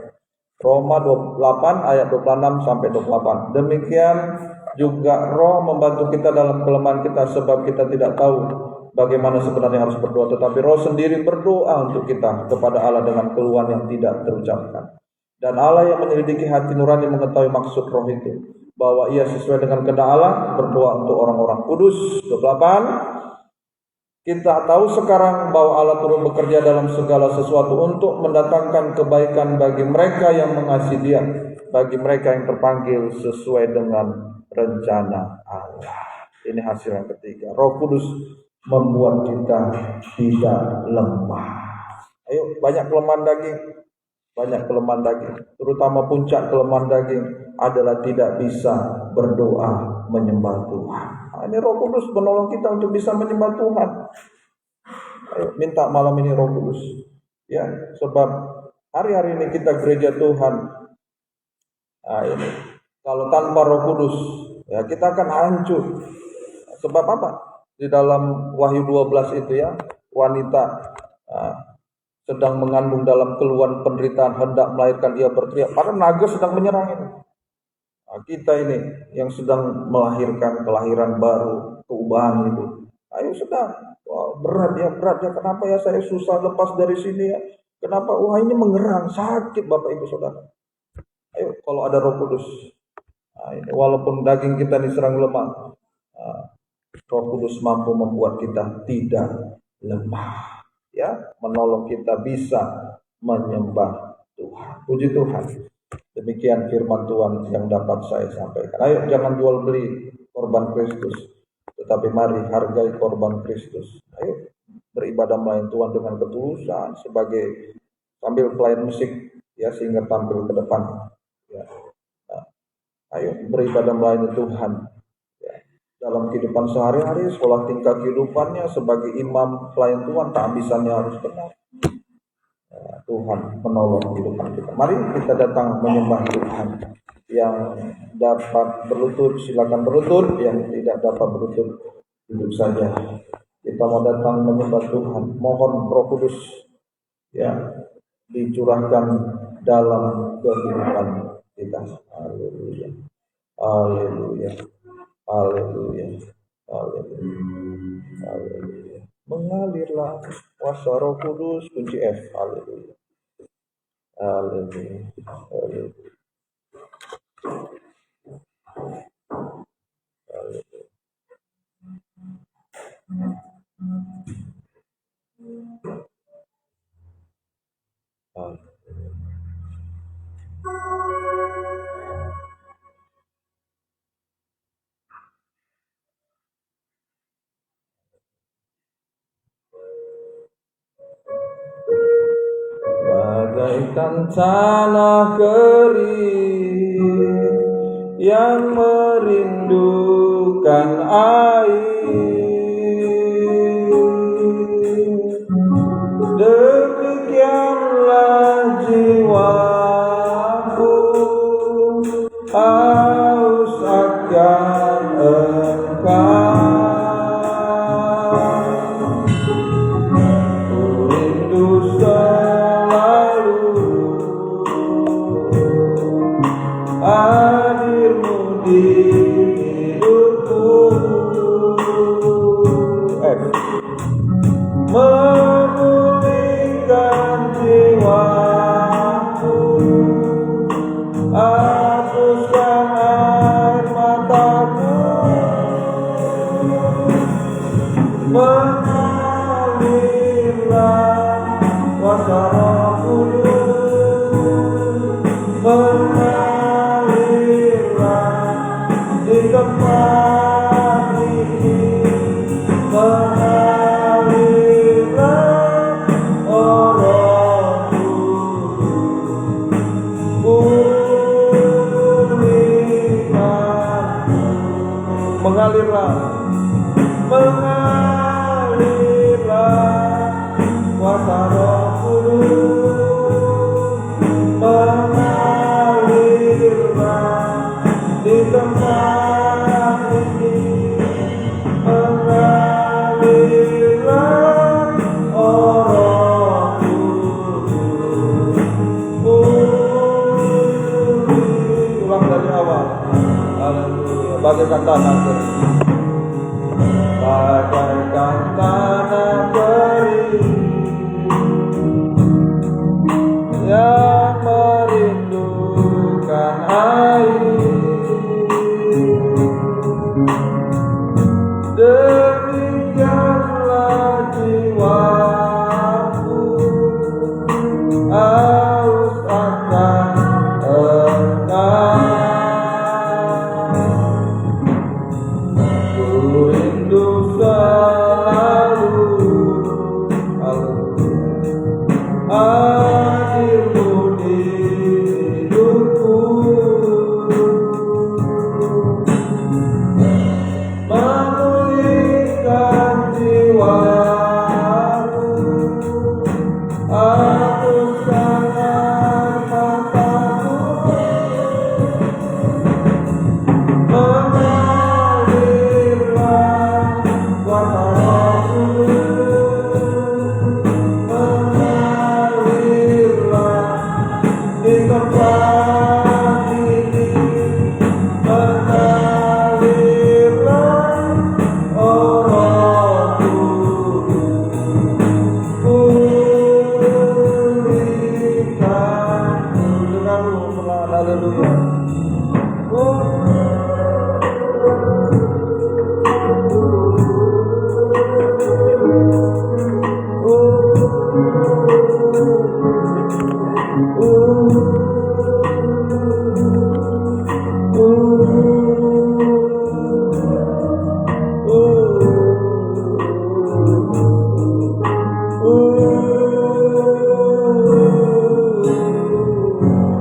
Roma 8 ayat 26 sampai 28. Demikian juga Roh membantu kita dalam kelemahan kita, sebab kita tidak tahu bagaimana sebenarnya harus berdoa, tetapi Roh sendiri berdoa untuk kita kepada Allah dengan keluhan yang tidak terucapkan. Dan Allah yang menyelidiki hati nurani mengetahui maksud roh itu, bahwa ia sesuai dengan kehendak Allah berdoa untuk orang-orang kudus. 28. Kita tahu sekarang bahwa Allah turut bekerja dalam segala sesuatu untuk mendatangkan kebaikan bagi mereka yang mengasihi Dia, bagi mereka yang terpanggil sesuai dengan rencana Allah. Ini hasil yang ketiga. Roh Kudus membuat kita tidak lemah. Ayo, banyak kelemahan daging, terutama puncak kelemahan daging adalah tidak bisa berdoa menyembah Tuhan. Ini Roh Kudus menolong kita untuk bisa menyembah Tuhan. Ayo, minta malam ini Roh Kudus. Ya, sebab hari-hari ini kita gereja Tuhan. Nah, ini kalau tanpa Roh Kudus, ya kita akan hancur. Sebab apa? Di dalam Wahyu 12 itu ya, wanita sedang mengandung dalam keluhan penderitaan, hendak melahirkan, ia berteriak, padahal naga sedang menyerang ini. Nah, kita ini yang sedang melahirkan kelahiran baru, keubahan itu. Ayo sedang, wah, berat ya. Kenapa ya saya susah lepas dari sini ya? Kenapa? Wah, ini mengerang, sakit Bapak Ibu Saudara. Ayo, kalau ada Roh Kudus, nah, ini, walaupun daging kita diserang lemah, Roh Kudus mampu membuat kita tidak lemah. Ya, menolong kita bisa menyembah Tuhan. Puji Tuhan. Demikian firman Tuhan yang dapat saya sampaikan. Ayo, jangan jual beli korban Kristus, tetapi mari hargai korban Kristus. Ayo beribadah melayani Tuhan dengan ketulusan sebagai sambil pelayan musik ya, sehingga tampil ke depan. Ya. Nah, ayo beribadah melayani Tuhan. Ya. Dalam kehidupan sehari-hari, sekolah tingkah kehidupannya sebagai imam pelayan Tuhan, kehabisannya harus benar. Tuhan menolong kehidupan kita. Mari kita datang menyembah Tuhan. Yang dapat berlutut silakan berlutut, yang tidak dapat berlutut duduk saja. Kita mau datang menyembah Tuhan. Mohon Roh Kudus ya dicurahkan dalam kehidupan kita. Haleluya. Haleluya. Haleluya. Haleluya. Haleluya. Mengalirlah kuasa Roh Kudus, kunci F. Haleluya. Haleluya. Haleluya. Haleluya. Bagaikan tanah kering yang merindukan air, demikianlah jiwaku haus akan Engkau. Hadirmu di hidupku, memulihkan jiwaku, hapuskan air mataku, mengalirlah kuasa Roh Kudus, di tempat ini, mengalirlah Roh Kudus, pulihkan, mengalirlah kuasa Roh Kudus, mengalirlah di tempat ini, mengalirlah Roh Kudus, ulang dari awal. Haleluya. Bagaikan tanah kering, bagaikan tanah kering yang merindu tanah air. Demikianlah jiwaku haus akan Engkau. Ku rindu selalu hadirmu di hidupku, memulihkan jiwaku. Aku sangat mataku, mengalirlah kuasa mengalirlah di tempat ini, mengalirlah Roh pulihkan denganmu pelan. Haleluya.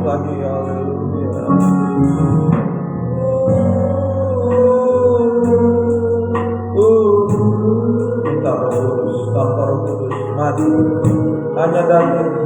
Lagi haleluya. Minta Roh Kudus, tanpa Roh Kudus mati, hanya daging.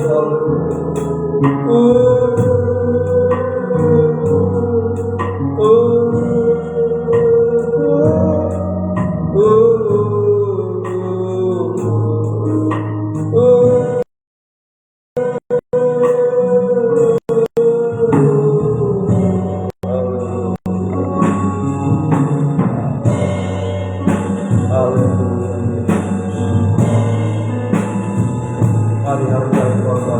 Mari hargai keluarga.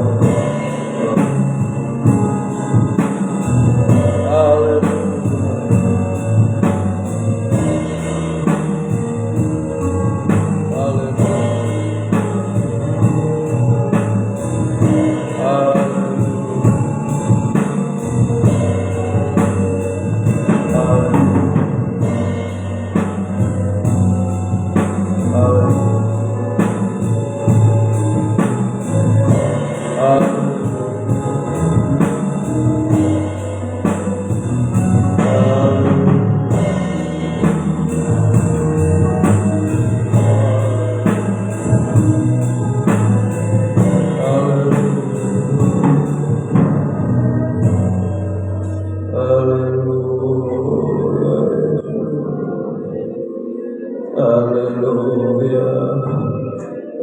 Haleluya.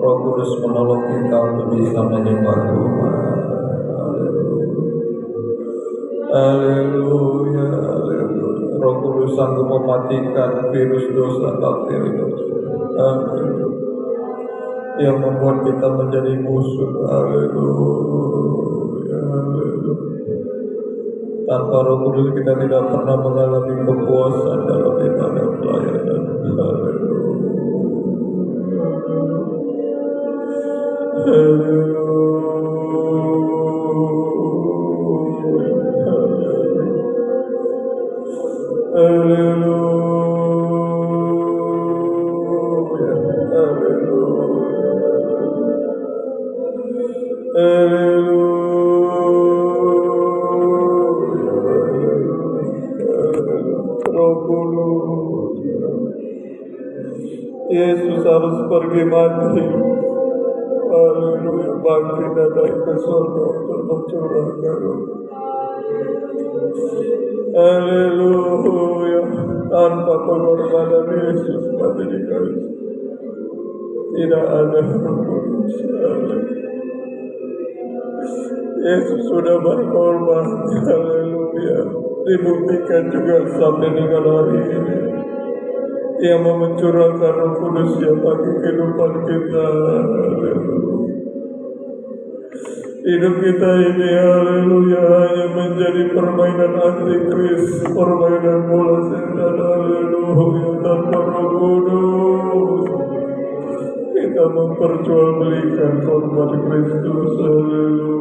Roh Kudus menolong kita untuk bisa menyembah Tuhan. Haleluya. Haleluya. Roh Kudus sanggup mematikan virus dosa, bakteri dosa. Haleluya. Yang membuat kita menjadi musuh. Haleluya. Haleluya. Tanpa Roh Kudus kita tidak pernah mengalami kepuasan dalam ibadah pelayanan. Yesus harus pergi mati. Haleluya, bangkit dan naik ke surga untuk mencurahkan Roh. Haleluya, tanpa pengorbanan Yesus mati di kayu tidak ada Roh Kudus. Yesus sudah berkorban. Haleluya, dibuktikan juga sampai dengan hari ini. Ia mau mencurahkan Roh Kudus yang bagi kehidupan kita. Hidup kita ini, haleluya, hanya menjadi permainan antikris, permainan bola setan, haleluya, tanpa Roh Kudus. Kita memperjualbelikan korban Kristus, haleluya.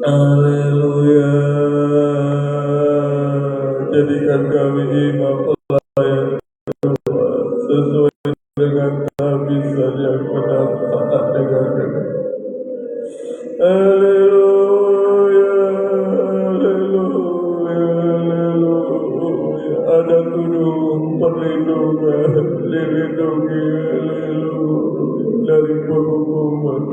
Haleluya. Jadikan kami imam pelayan Tuhan sesuai dengan kehabisan yang bermanfaat dengan kami. Haleluya, haleluya, haleluya. Ada tudung perlindungan, dilindungi, haleluya, dari penghukuman.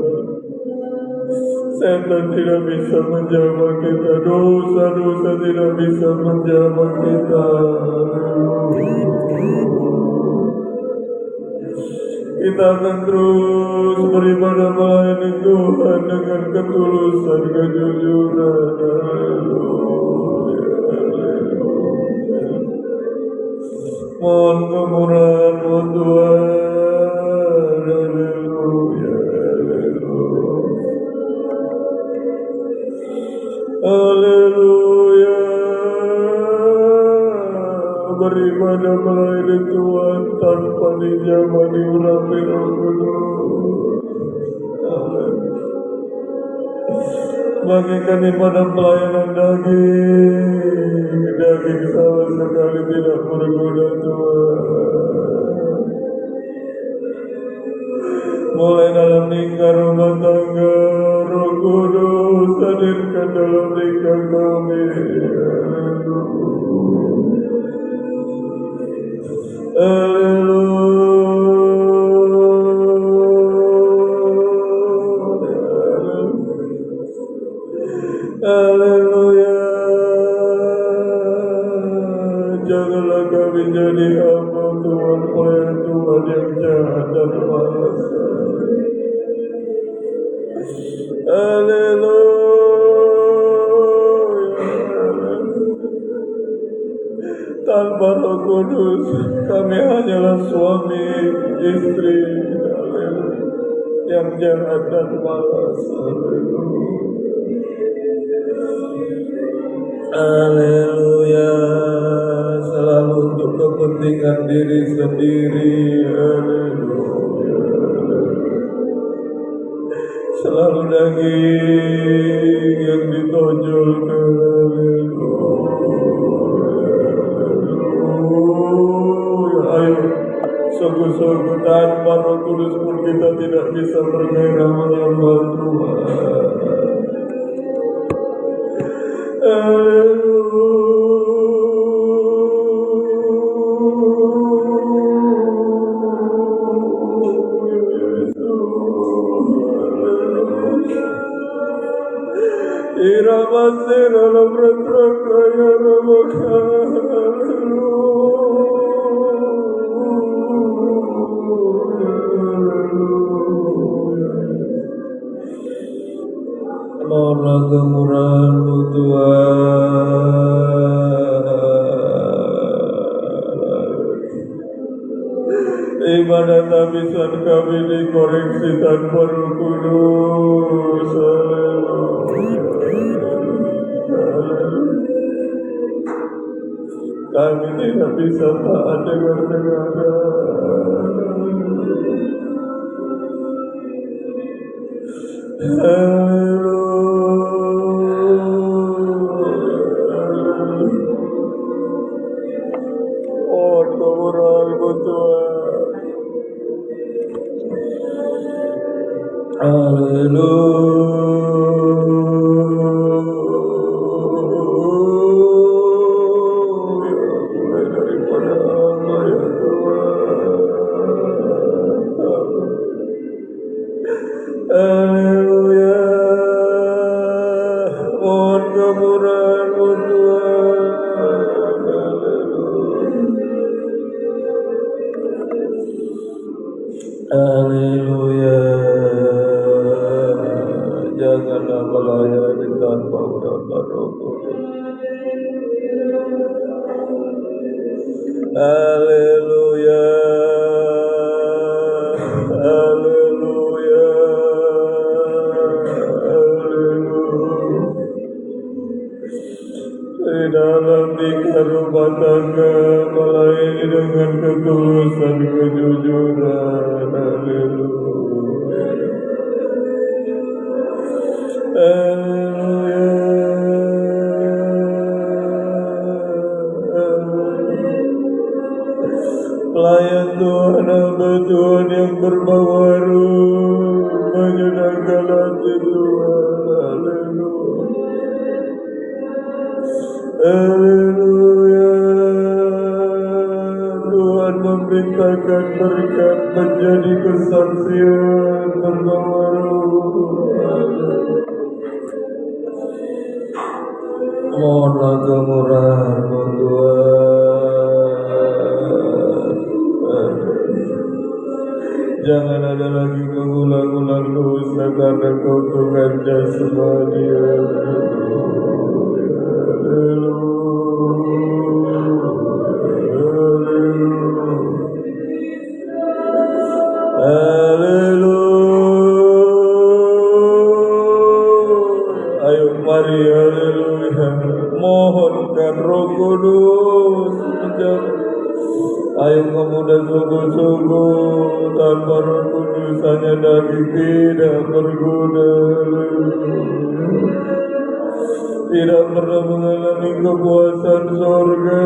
Setan tidak bisa menjamah kita, dosa-dosa tidak bisa menjamah kita. Kita akan terus beribadah melayani Tuhan dengan ketulusan, kejujuran. Mohon kemurahan-Mu Tuhan. Haleluya, haleluya. Beribadah melayani Tuhan tanpa dijamah diurapi Roh Kudus. Bagikan ibadah pelayanan daging sama sekali tidak berguna Tuhan. Mulai dalam lingkar rumah tangga, Roh Kudus hadirkan dalam lingkar kami. Haleluya. Janganlah kami jadi hamba Tuhan, pelayan Tuhan yang jahat dan malas. Haleluya. Tanpa Roh Kudus kami hanyalah suami istri, haleluya, yang jahat dan malas. Haleluya. Selalu untuk kepentingan diri sendiri. Haleluya. Selalu daging yang ditonjolkan. Haleluya. Ayo, sungguh-sungguh tanpa Roh Kudus pun kita tidak bisa bergairah menyembah Tuhan. Mohonlah kemurahan-Mu Tuhan. Ibadat habisan kami dikoreksi tanpa Roh Kudus. Kami tidak bisa taat dengar-dengar. Oh, kemurahan-Mu Tuhan. Mulai daripada hamba ya Tuhan. Haleluya. Mohon kemurahan-Mu Tuhan. Haleluya. Janganlah melayani Haleluya, haleluya, haleluya. Di dalam nikah rumah tangga melayani dengan ketulusan kejujuran. Haleluya, haleluya. Pelayan Tuhan, hamba Tuhan yang berbawaru, menyenangkan hati Tuhan. Haleluya, haleluya. Tuhan memerintahkan berkat menjadi kesaksian berbawaru. Mohonlah kemurahan-Mu Tuhan. Jangan ada lagi mengulang-ulang dosa karena Kau Tuhan jasmani. Ayo mari, haleluya. Mohonkan Roh Kudus menjaga. Ayo pemuda sungguh-sungguh, tanpa Roh Kudus hanya daging tidak berguna. Tidak pernah mengalami kepuasan surga.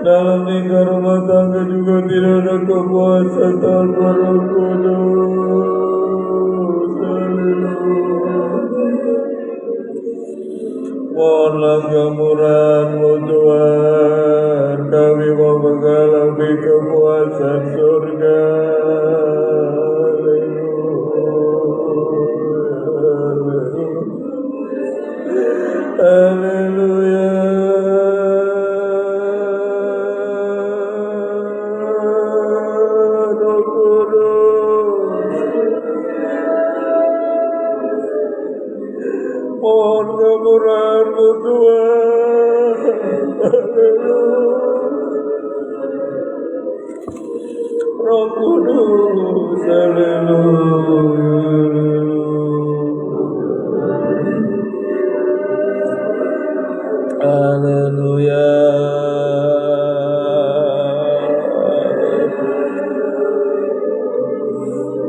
Dalam nikah rumah tangga juga tidak ada kepuasan tanpa Roh Kudus. Mohonlah kemurahan-Mu Tuhan, kami mau mengalami kepuasan surga. Haleluya, Roh Kudus. Mohon kemurahan-Mu Tuhan. Roh Kudus, haleluya. Haleluya.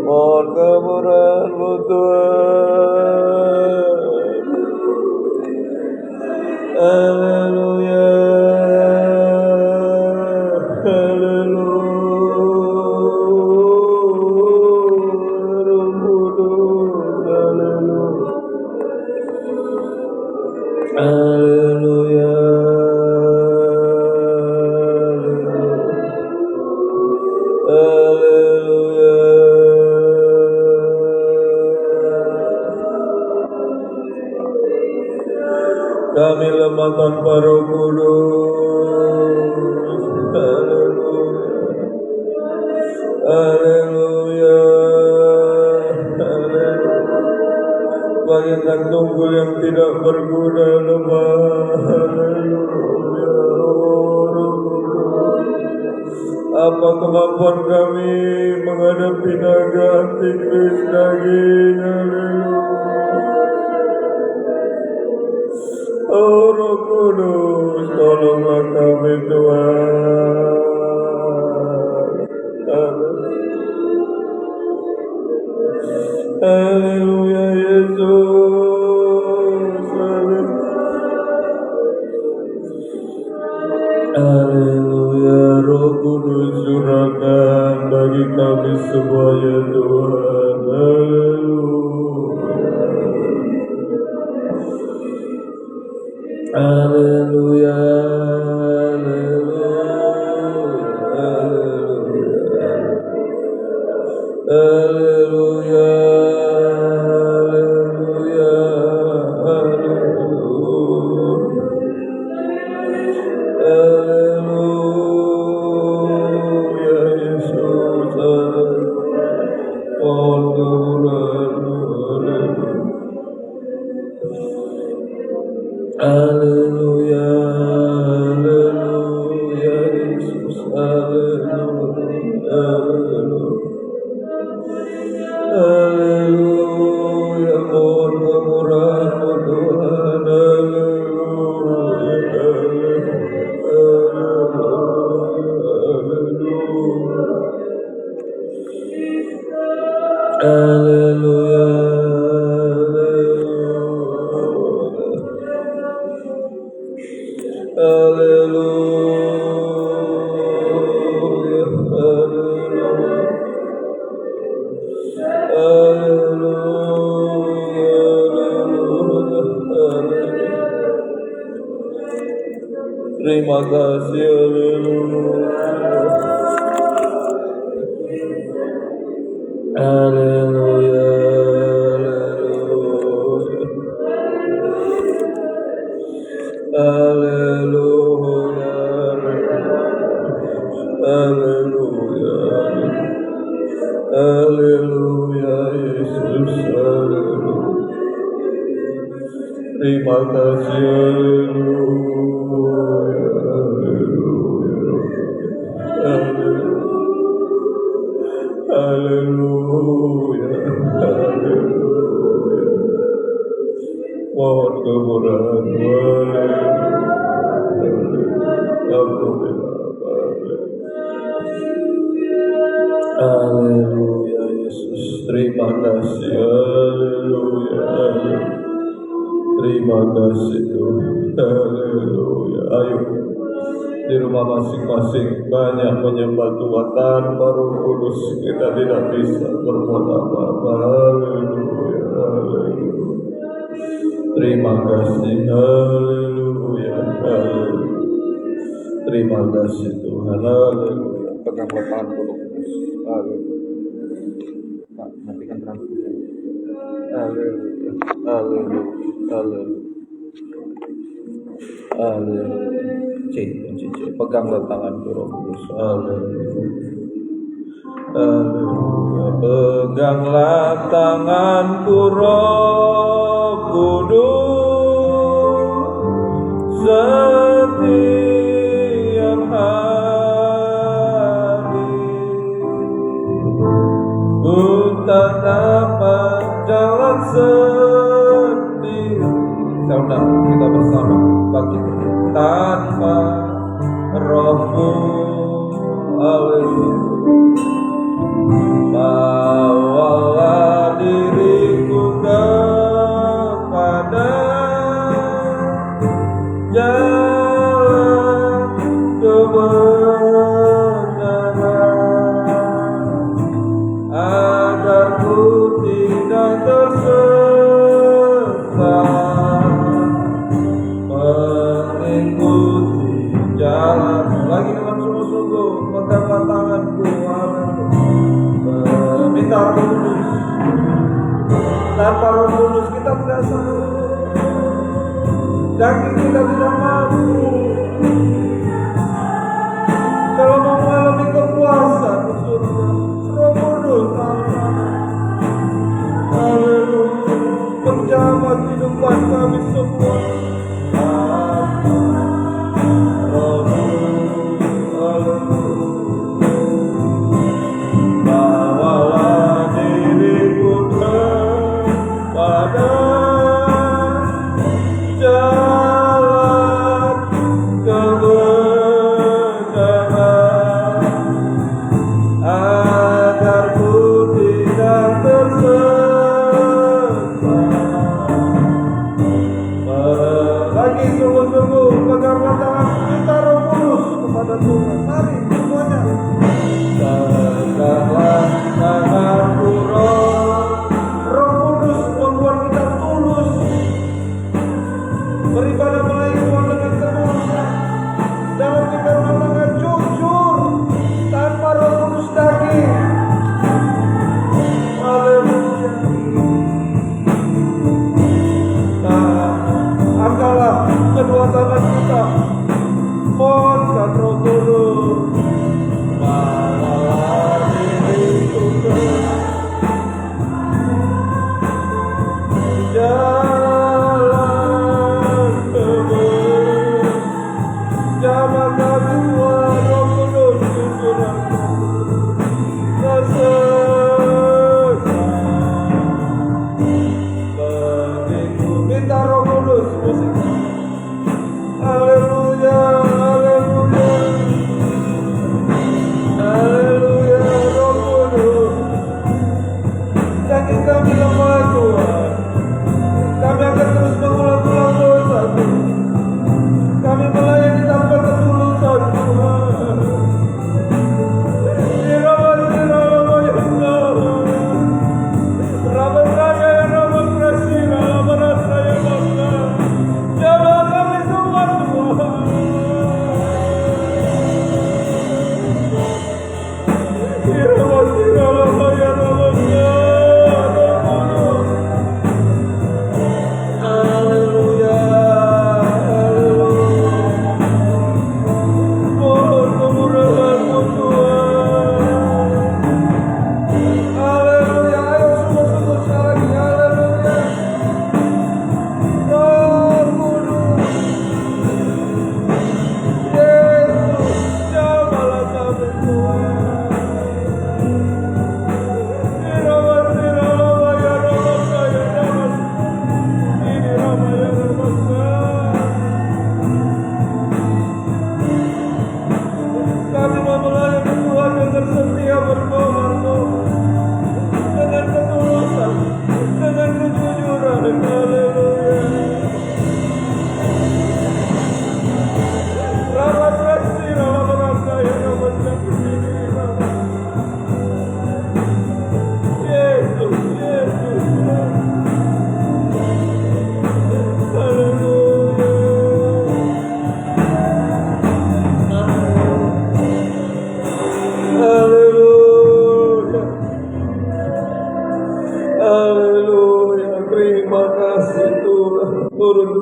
Mohon kemurahan-Mu Tuhan. Haleluya, haleluya. Roh Kudus, haleluya. Haleluya, haleluya. Kami lemah tanpa Roh Kudus. Haleluya, haleluya, haleluya. Bagaikan tunggul yang tidak berguna lemah. Haleluya, Roh Kudus. Apa kemampuan kami menghadapi naga antikris daging? Haleluya. Oh Roh Kudus, tolonglah kami Tuhan. Haleluya Yesus. Haleluya, Roh Kudus curahkan bagi kami semua ya Tuhan. Haleluya. Haleluya, haleluya, haleluya, haleluya, Yesus, haleluya. Haleluya, terima kasih, haleluya, haleluya, haleluya, haleluya, Yesus, haleluya. Terima kasih, haleluya, haleluya, haleluya. Mohon kemurahan, haleluya, Yesus, terima kasih, haleluya. Terima kasih Tuhan, haleluya. Ayo di rumah masing-masing banyak menyembah Tuhan tanpa Roh Kudus kita tidak bisa berbuat apa-apa. Haleluya, haleluya. Terima kasih, haleluya, haleluya. Terima kasih Tuhan, haleluya. Peganglah tangan Roh Kudus. Haleluya. Pak, matikan transfusi. Haleluya, haleluya, haleluya, haleluya. Peganglah tanganku Roh Kudus. Haleluya, haleluya. Peganglah tanganku Roh Kudus setiap hari. Ku tak dapat jalan sendiri. Kita bersama bangkit tanpa Roh-Mu. Haleluya. Bawalah diriku kepada jalan kebenaran, agar ku tidak tersesat, mengikuti jalan. Lagi dengan sungguh-sungguh peganglah tanganku, minta Roh Kudus. Tanpa Roh Kudus kita tidak sanggup, daging kita tidak mampu. Kalau mau mengalami kepuasan di surga, Roh Kudus, haleluya, menjamah kehidupan kami semua. Bawalah diriku kepada jalan kebenaran, agar ku tidak tersesat. Lagi sungguh-sungguh peganglah tangan, minta Roh Kudus kepada Tuhan. Mari semuanya. Peganglah tanganku Roh Kudus membuat kita tulus beribadah melayani Tuhan dengan tulus. Dalam kita rumah tangga jujur tanpa Roh Kudus daging. Haleluya. Angkatlah kedua tangan kita, mohonkan Roh Kudus. Bawalah diriku ke jalan kebenaran,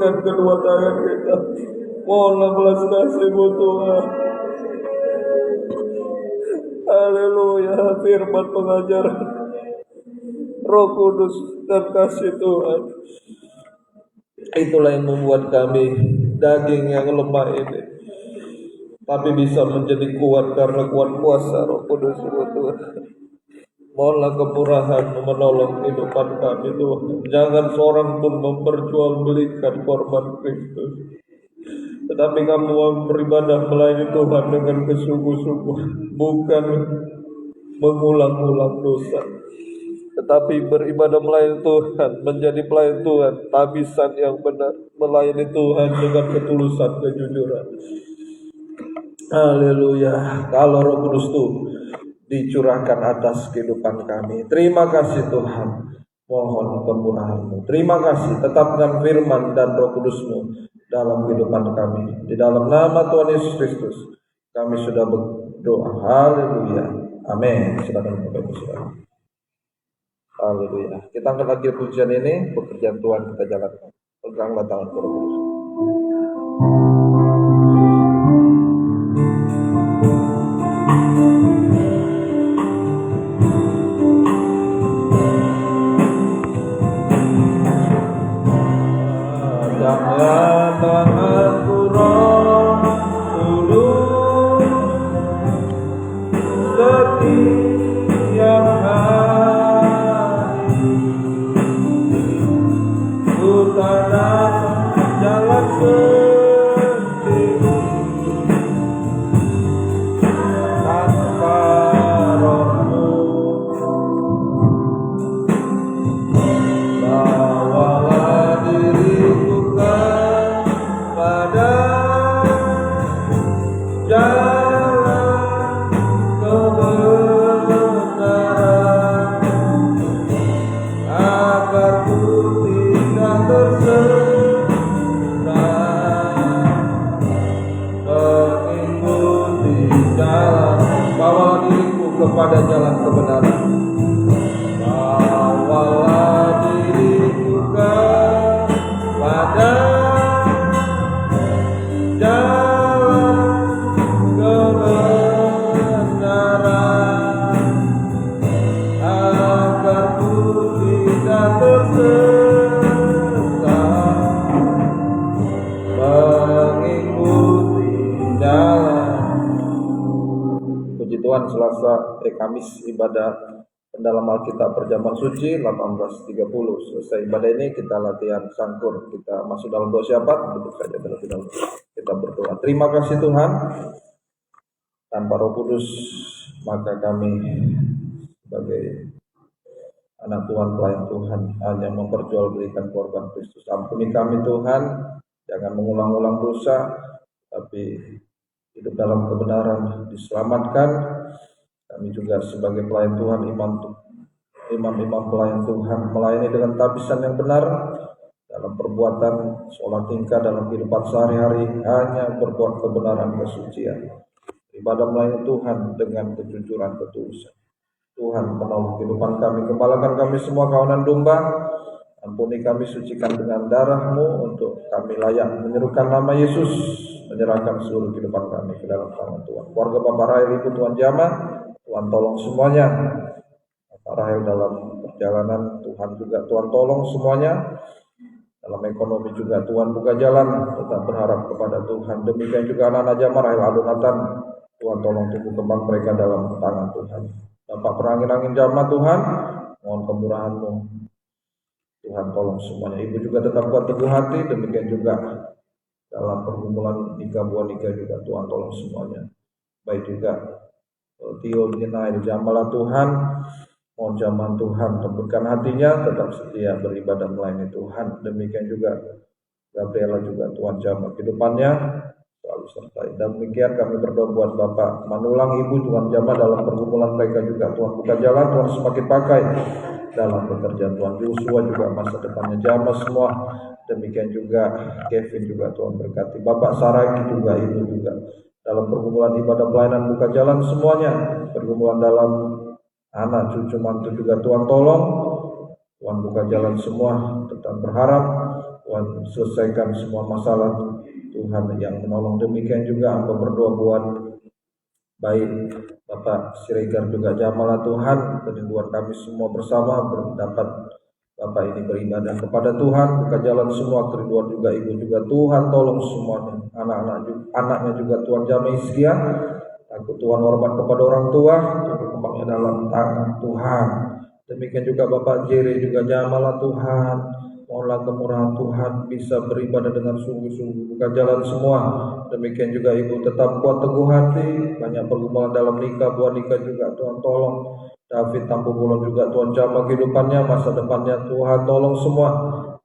ulurkan kedua tangan kita. Mohonlah belas kasih-Mu Tuhan. Haleluya. Firman pengajaran Roh Kudus dan kasih Tuhan, itulah yang membuat kami daging yang lemah ini tapi bisa menjadi kuat karena kuat kuasa Roh Kudus Tuhan. Mohonlah kemurahan menolong kehidupan kami Tuhan. Jangan seorang pun memperjualbelikan korban Kristus, tetapi kamu beribadah melayani Tuhan dengan kesungguh-sungguhan, bukan mengulang-ulang dosa, tetapi beribadah melayani Tuhan, menjadi pelayan Tuhan, tabisan yang benar, melayani Tuhan dengan ketulusan, kejujuran. Haleluya. Kalau Roh Kudus itu dicurahkan atas kehidupan kami, terima kasih Tuhan. Mohon kemurahan-Mu. Terima kasih, tetapkan firman dan Roh Kudus-Mu dalam kehidupan kami. Di dalam nama Tuhan Yesus Kristus kami sudah berdoa. Haleluya. Amin. Silakan Bapak Ibu Saudara. Haleluya. Kita angkat lagi pujian ini, pekerjaan Tuhan kita jalankan. Peganglah tangan Roh Kudus. Jangan tanganku Roh Kudus, setiap hari ku tanam jalan sendiri tanpa Roh-Mu. Bawalah diriku kepada jalan kebenaran, agar ku tidak tersesat, mengikuti jalan. Bawalah diriku kepada jalan kebenaran. Bawalah diriku kepada jalan kebenaran, agar ku tidak tersesat, mengikuti jalan. Puji Tuhan, Selasa Kamis ibadah dalam Alkitab perjamuan suci 18.30. Selesai ibadah ini kita latihan sangkur. Kita masuk dalam doa syafaat. Duduk saja terlebih dahulu. Kita berdoa. Terima kasih Tuhan. Tanpa Roh Kudus maka kami sebagai anak Tuhan, pelayan Tuhan, hanya memperjualbelikan korban Kristus. Ampuni kami Tuhan. Jangan mengulang-ulang dosa, tapi hidup dalam kebenaran, diselamatkan. Kami juga sebagai pelayan Tuhan, imam-imam pelayan Tuhan, melayani dengan tabisan yang benar dalam perbuatan, sholat tingkah, dalam kehidupan sehari-hari, hanya berbuat kebenaran, kesucian. Ibadah melayani Tuhan dengan kejujuran, ketulusan. Tuhan menolong kehidupan kami, gembalakan kami semua kawanan domba. Ampuni kami, sucikan dengan darah-Mu untuk kami layak menyerukan nama Yesus, menyerahkan seluruh kehidupan kami ke dalam tangan Tuhan. Keluarga Bapak Rahel, Ibu Tuan Jama, Tuhan tolong semuanya. Bapak Rahel dalam perjalanan, Tuhan juga Tuhan tolong semuanya. Dalam ekonomi juga Tuhan buka jalan, tetap berharap kepada Tuhan. Demikian juga anak-anak Jama Rahel Adonatan, Tuhan tolong tumbuh kembang mereka dalam tangan Tuhan. Bapak perangin-angin Jama Tuhan, mohon kemurahan-Mu. Tuhan tolong semuanya. Ibu juga tetap kuat teguh hati. Demikian juga dalam pergumulan nikah, buah nikah juga Tuhan tolong semuanya. Baik juga Tio Dinail Jamalah Tuhan, mohon jaman Tuhan lembutkan hatinya, tetap setia beribadah melayani Tuhan. Demikian juga Gabriela juga Tuhan jaman kehidupannya selalu sertai. Dan demikian kami berdoa buat Bapak Manulang, Ibu Tuhan jamah dalam pergumulan mereka juga Tuhan buka jalan, Tuhan semakin pakai dalam pekerjaan Tuhan. Joshua juga masa depannya jamah semua. Demikian juga Kevin juga Tuhan berkati. Bapak Saragi juga, Ibu juga dalam pergumulan ibadah pelayanan buka jalan semuanya. Pergumulan dalam anak, cucu, mantu juga Tuhan tolong. Tuhan buka jalan semua. Tetap berharap Tuhan Tuhan selesaikan semua masalah, Tuhan yang menolong. Demikian juga hamba berdoa buat baik Bapak Siregar juga Jamala, Tuhan, kerinduan kami semua bersama mendapat Bapak ini beribadah kepada Tuhan, buka jalan semua kerinduan juga Ibu juga, Tuhan tolong semuanya, anaknya juga Tuhan Jamai Iskia, takut Tuhan hormat kepada orang tua, tumbuh kembangnya dalam tangan Tuhan. Demikian juga Bapak Jere juga Jamala, Tuhan, mohonlah kemurahan Tuhan bisa beribadah dengan sungguh-sungguh, buka jalan semua. Demikian juga Ibu tetap kuat teguh hati, banyak pergumulan dalam nikah, buah nikah juga Tuhan tolong. David Tampu Bulon juga Tuhan jamah kehidupannya, masa depannya Tuhan tolong semua,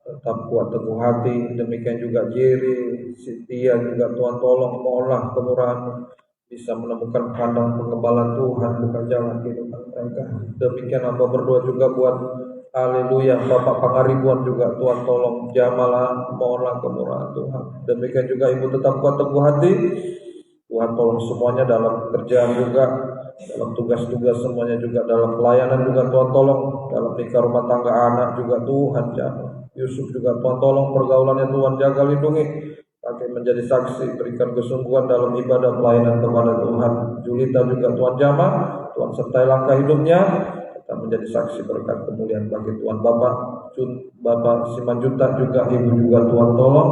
tetap kuat teguh hati. Demikian juga Jerry, Setia juga Tuhan tolong, mohonlah kemurahan bisa menemukan kandang pengembalaan Tuhan, bukan jalan kehidupan mereka. Demikian hamba berdoa juga buat haleluya Bapak Pangaribuan juga Tuhan tolong jamalah, mohonlah kemurahan Tuhan. Demikian juga Ibu tetap kuat teguh hati, Tuhan tolong semuanya dalam pekerjaan juga, dalam tugas-tugas semuanya juga, dalam pelayanan juga Tuhan tolong, dalam nikah rumah tangga anak juga Tuhan jaga. Yusuf juga Tuhan tolong, pergaulannya Tuhan jaga lindungi, pakai menjadi saksi, berikan kesungguhan dalam ibadah pelayanan kepada Tuhan. Julita juga Tuhan jamah, Tuhan sertai langkah hidupnya, kita menjadi saksi berkat kemuliaan bagi Tuhan. Bapak Simanjuta juga Ibu juga Tuhan tolong,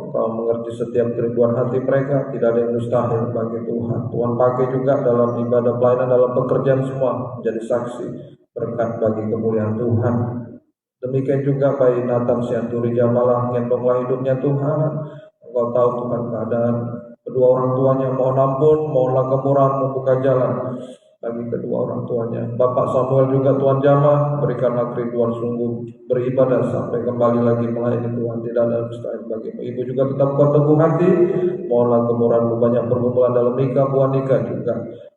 Engkau mengerti setiap kerinduan hati mereka, tidak ada yang mustahil bagi Tuhan. Tuhan pakai juga dalam ibadah pelayanan, dalam pekerjaan semua, menjadi saksi berkat bagi kemuliaan Tuhan. Demikian juga bayi Nathan Sianturi Jamalah, gendonglah hidupnya Tuhan. Engkau tahu Tuhan keadaan kedua orang tuanya, mohon ampun, mohonlah kemurahan, membuka jalan bagi kedua orang tuanya. Bapak Samuel juga Tuhan jamah, berikanlah kerinduan sungguh beribadah sampai kembali lagi melayani Tuhan, tidak ada mustahil bagimu. Ibu juga tetap kuat teguh hati, mohonlah kemurahan-Mu, banyak pergumulan dalam nikah, buah nikah juga,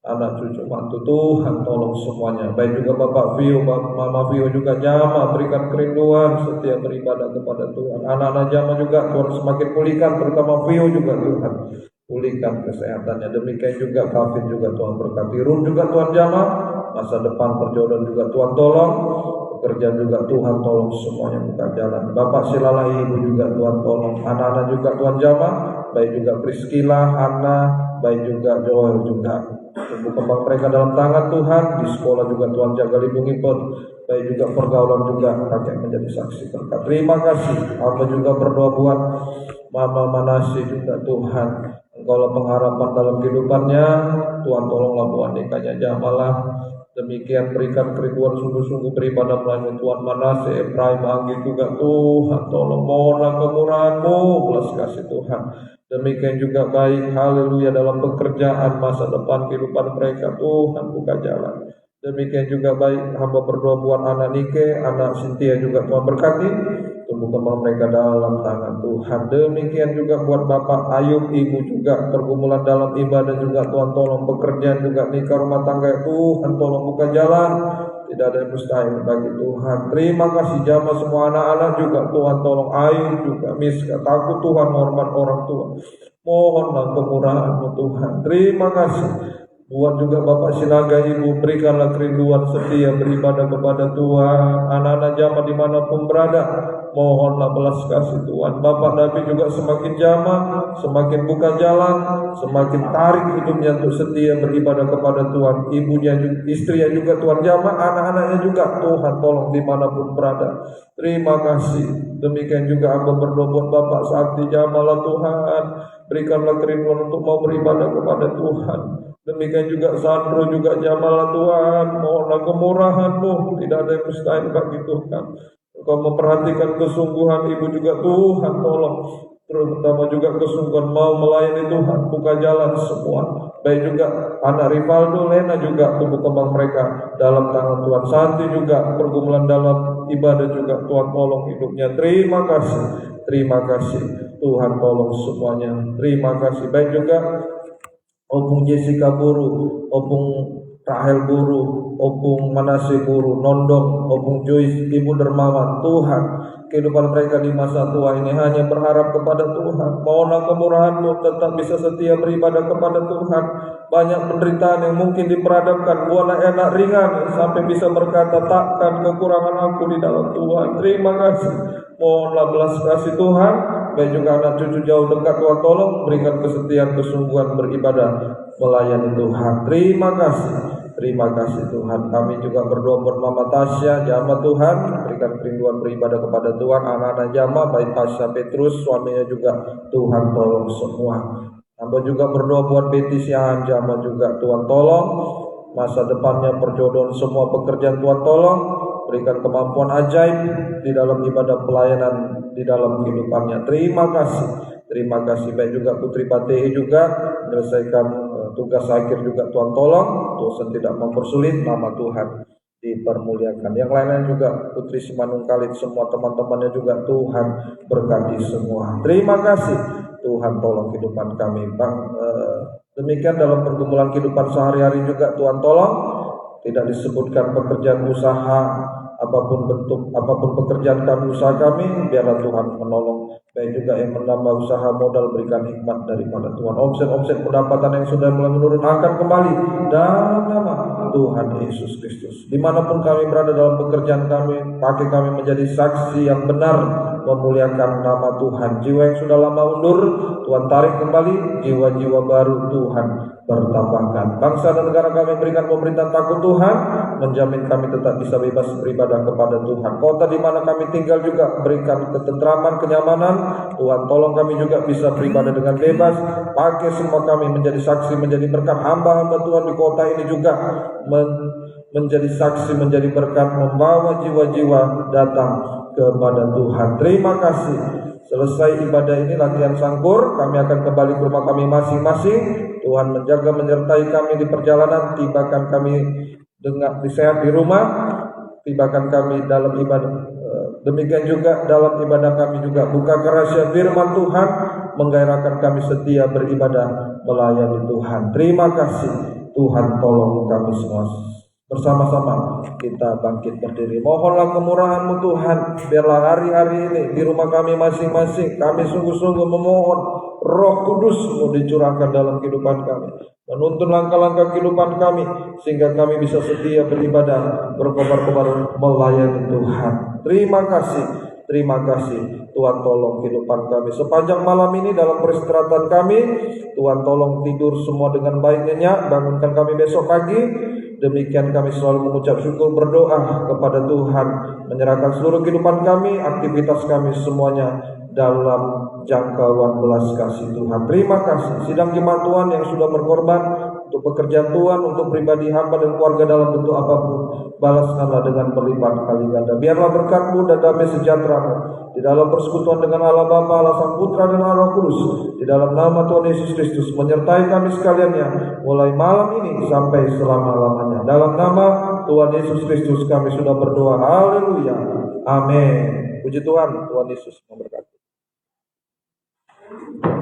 anak cucu mantu, Tuhan tolong semuanya. Baik juga Bapak Vio, Mama Vio juga jamah, berikan kerinduan setia beribadah kepada Tuhan. Anak-anak jamah juga Tuhan semakin pulihkan, terutama Vio juga Tuhan pulihkan kesehatannya. Demikian juga Kavin juga Tuhan berkati. Rum juga Tuhan jamah, masa depan perjodohan juga Tuhan tolong, pekerjaan juga Tuhan tolong semuanya buka jalan. Bapak Silala Ibu juga Tuhan tolong, anak-anak juga Tuhan jamah, baik juga Priscilla, Hana, baik juga Joel juga. Tumbuh kembang mereka dalam tangan Tuhan, di sekolah juga Tuhan jaga lindungi pun, baik juga pergaulan juga kakek menjadi saksi berkat. Terima kasih. Hamba juga berdoa buat Mama Manasi juga Tuhan, Engkaulah pengharapan dalam kehidupannya, Tuhan tolonglah buat nikahnya jamalah. Demikian berikan kerinduan sungguh-sungguh beribadah melayani Tuhan. Manase, Ephraim, Anggi juga Tuhan tolong, mohonlah kemurahan-Mu, belas kasih Tuhan. Demikian juga baik haleluya dalam pekerjaan, masa depan kehidupan mereka, Tuhan buka jalan. Demikian juga baik hamba berdoa buat anak Nike, anak Cynthia juga Tuhan berkati, tumbuh kembang mereka dalam tangan Tuhan. Demikian juga buat Bapak Ayub, Ibu juga pergumulan dalam ibadah juga Tuhan tolong, pekerjaan juga nikah rumah tangga Tuhan tolong buka jalan, tidak ada yang mustahil bagi Tuhan. Terima kasih jamaah semua anak-anak juga Tuhan tolong, Ayub juga Miska, takut Tuhan, hormat orang tua, mohonlah kemurahan-Mu Tuhan. Terima kasih buat juga Bapak Sinaga, Ibu berikanlah kerinduan setia beribadah kepada Tuhan. Anak-anak jamaah dimanapun berada, mohonlah belas kasih Tuhan. Bapak David juga semakin jamah, semakin buka jalan, semakin tarik hidupnya untuk setia beribadah kepada Tuhan. Ibunya, istrinya juga Tuhan jamah, anak-anaknya juga Tuhan tolong dimanapun berada. Terima kasih. Demikian juga aku berdoa buat Bapak Sakti jamalah Tuhan, berikanlah kerinduan untuk mau beribadah kepada Tuhan. Demikian juga Sandro juga jamalah Tuhan, mohonlah kemurahan-Mu, tidak ada yang mustahil bagi Tuhan. Engkau memperhatikan kesungguhan Ibu juga Tuhan tolong, terutama juga kesungguhan mau melayani Tuhan, buka jalan semua. Baik juga anak Rivaldo, Lena juga tumbuh kembang mereka dalam tangan Tuhan. Santi juga pergumulan dalam ibadah juga Tuhan tolong hidupnya. Terima kasih Tuhan tolong semuanya. Terima kasih. Baik juga Opung Jessica Buru, Opung Rahel Buru, Opung Manase Buru, Nondong, Opung Joyce, Ibu Dermawan, Tuhan kehidupan mereka di masa tua ini hanya berharap kepada Tuhan. Mohonlah kemurahan-Mu tetap bisa setia beribadah kepada Tuhan. Banyak penderitaan yang mungkin diperhadapkan, buatlah enak ringan sampai bisa berkata, takkan kekurangan aku di dalam Tuhan. Terima kasih. Mohonlah belas kasih Tuhan, baik juga anak cucu jauh dekat, Tuhan tolong berikan kesetiaan, kesungguhan beribadah melayani Tuhan. Terima kasih. Terima kasih Tuhan. Kami juga berdoa buat Mama Tasya, jamaah Tuhan, berikan kerinduan beribadah kepada Tuhan. Anak-anak jamaah, baik Tasya Petrus, suaminya juga Tuhan tolong semua. Hamba juga berdoa buat Betty Siahan, jamaah juga Tuhan tolong. Masa depannya perjodohan semua pekerjaan Tuhan tolong. Berikan kemampuan ajaib di dalam ibadah pelayanan di dalam kehidupannya. Terima kasih. Terima kasih. Baik juga Putri Patehi juga menyelesaikan tugas akhir juga Tuhan tolong. Tuhan tidak mempersulit, nama Tuhan dipermuliakan. Yang lainnya juga Putri Simanung Khalid, semua teman-temannya juga Tuhan berkati semua. Terima kasih. Tuhan tolong kehidupan kami, Bang. Demikian dalam pergumulan kehidupan sehari-hari juga Tuhan tolong. Tidak disebutkan pekerjaan usaha, apapun bentuk, apapun pekerjaan kami, usaha kami, biarlah Tuhan menolong. Baik juga yang menambah usaha modal, berikan hikmat daripada Tuhan. Omset pendapatan yang sudah mulai menurun akan kembali dalam nama Tuhan Yesus Kristus. Dimanapun kami berada dalam pekerjaan kami, pakai kami menjadi saksi yang benar memuliakan nama Tuhan. Jiwa yang sudah lama undur, Tuhan tarik kembali, jiwa-jiwa baru Tuhan bertambahkan. Bangsa dan negara kami berikan pemerintahan takut Tuhan, menjamin kami tetap bisa bebas beribadah kepada Tuhan. Kota di mana kami tinggal juga berikan ketentraman, kenyamanan. Tuhan tolong kami juga bisa beribadah dengan bebas. Pakai semua kami menjadi saksi, menjadi berkat. Hamba-hamba Tuhan di kota ini juga menjadi saksi, menjadi berkat, membawa jiwa-jiwa datang kepada Tuhan. Terima kasih. Selesai ibadah ini, latihan sangkur, kami akan kembali ke rumah kami masing-masing. Tuhan menjaga, menyertai kami di perjalanan. Tibakan kami dengan sehat di rumah, tibakan kami dalam ibadah. Demikian juga dalam ibadah kami juga buka rahasia firman Tuhan, menggairahkan kami setia beribadah melayani Tuhan. Terima kasih. Tuhan tolong kami semua. Bersama-sama kita bangkit berdiri. Mohonlah kemurahan-Mu Tuhan. Biarlah hari-hari ini di rumah kami masing-masing, kami sungguh-sungguh memohon Roh Kudus-Mu dicurahkan dalam kehidupan kami, menuntun langkah-langkah kehidupan kami, sehingga kami bisa setia beribadah, berkobar-kobar melayani Tuhan. Terima kasih. Terima kasih. Tuhan tolong kehidupan kami sepanjang malam ini dalam peristirahatan kami. Tuhan tolong tidur semua dengan baik, nyenyak. Bangunkan kami besok pagi. Demikian kami selalu mengucap syukur, berdoa kepada Tuhan, menyerahkan seluruh kehidupan kami, aktivitas kami semuanya dalam jangkauan belas kasih Tuhan. Terima kasih. Sidang jemaat Tuhan yang sudah berkorban untuk pekerjaan Tuhan, untuk pribadi hamba dan keluarga dalam bentuk apapun, balaskanlah dengan berlipat kali ganda. Biarlah berkat-Mu dan damai sejahtera-Mu di dalam persekutuan dengan Allah Bapa, Allah Sang Putra dan Allah Roh Kudus, di dalam nama Tuhan Yesus Kristus, menyertai kami sekaliannya mulai malam ini sampai selama-lamanya. Dalam nama Tuhan Yesus Kristus kami sudah berdoa. Haleluya. Amin. Puji Tuhan. Tuhan Yesus memberkati.